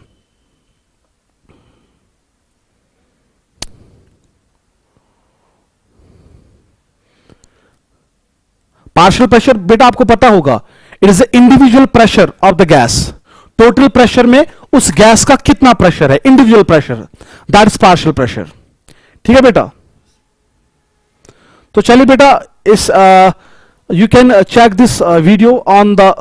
पार्शियल प्रेशर बेटा आपको पता होगा, it is the individual pressure of the gas. Total pressure में उस गैस का कितना प्रेशर है, individual pressure, that is partial pressure. ठीक है बेटा, तो चलिए बेटा इस you can check this video on the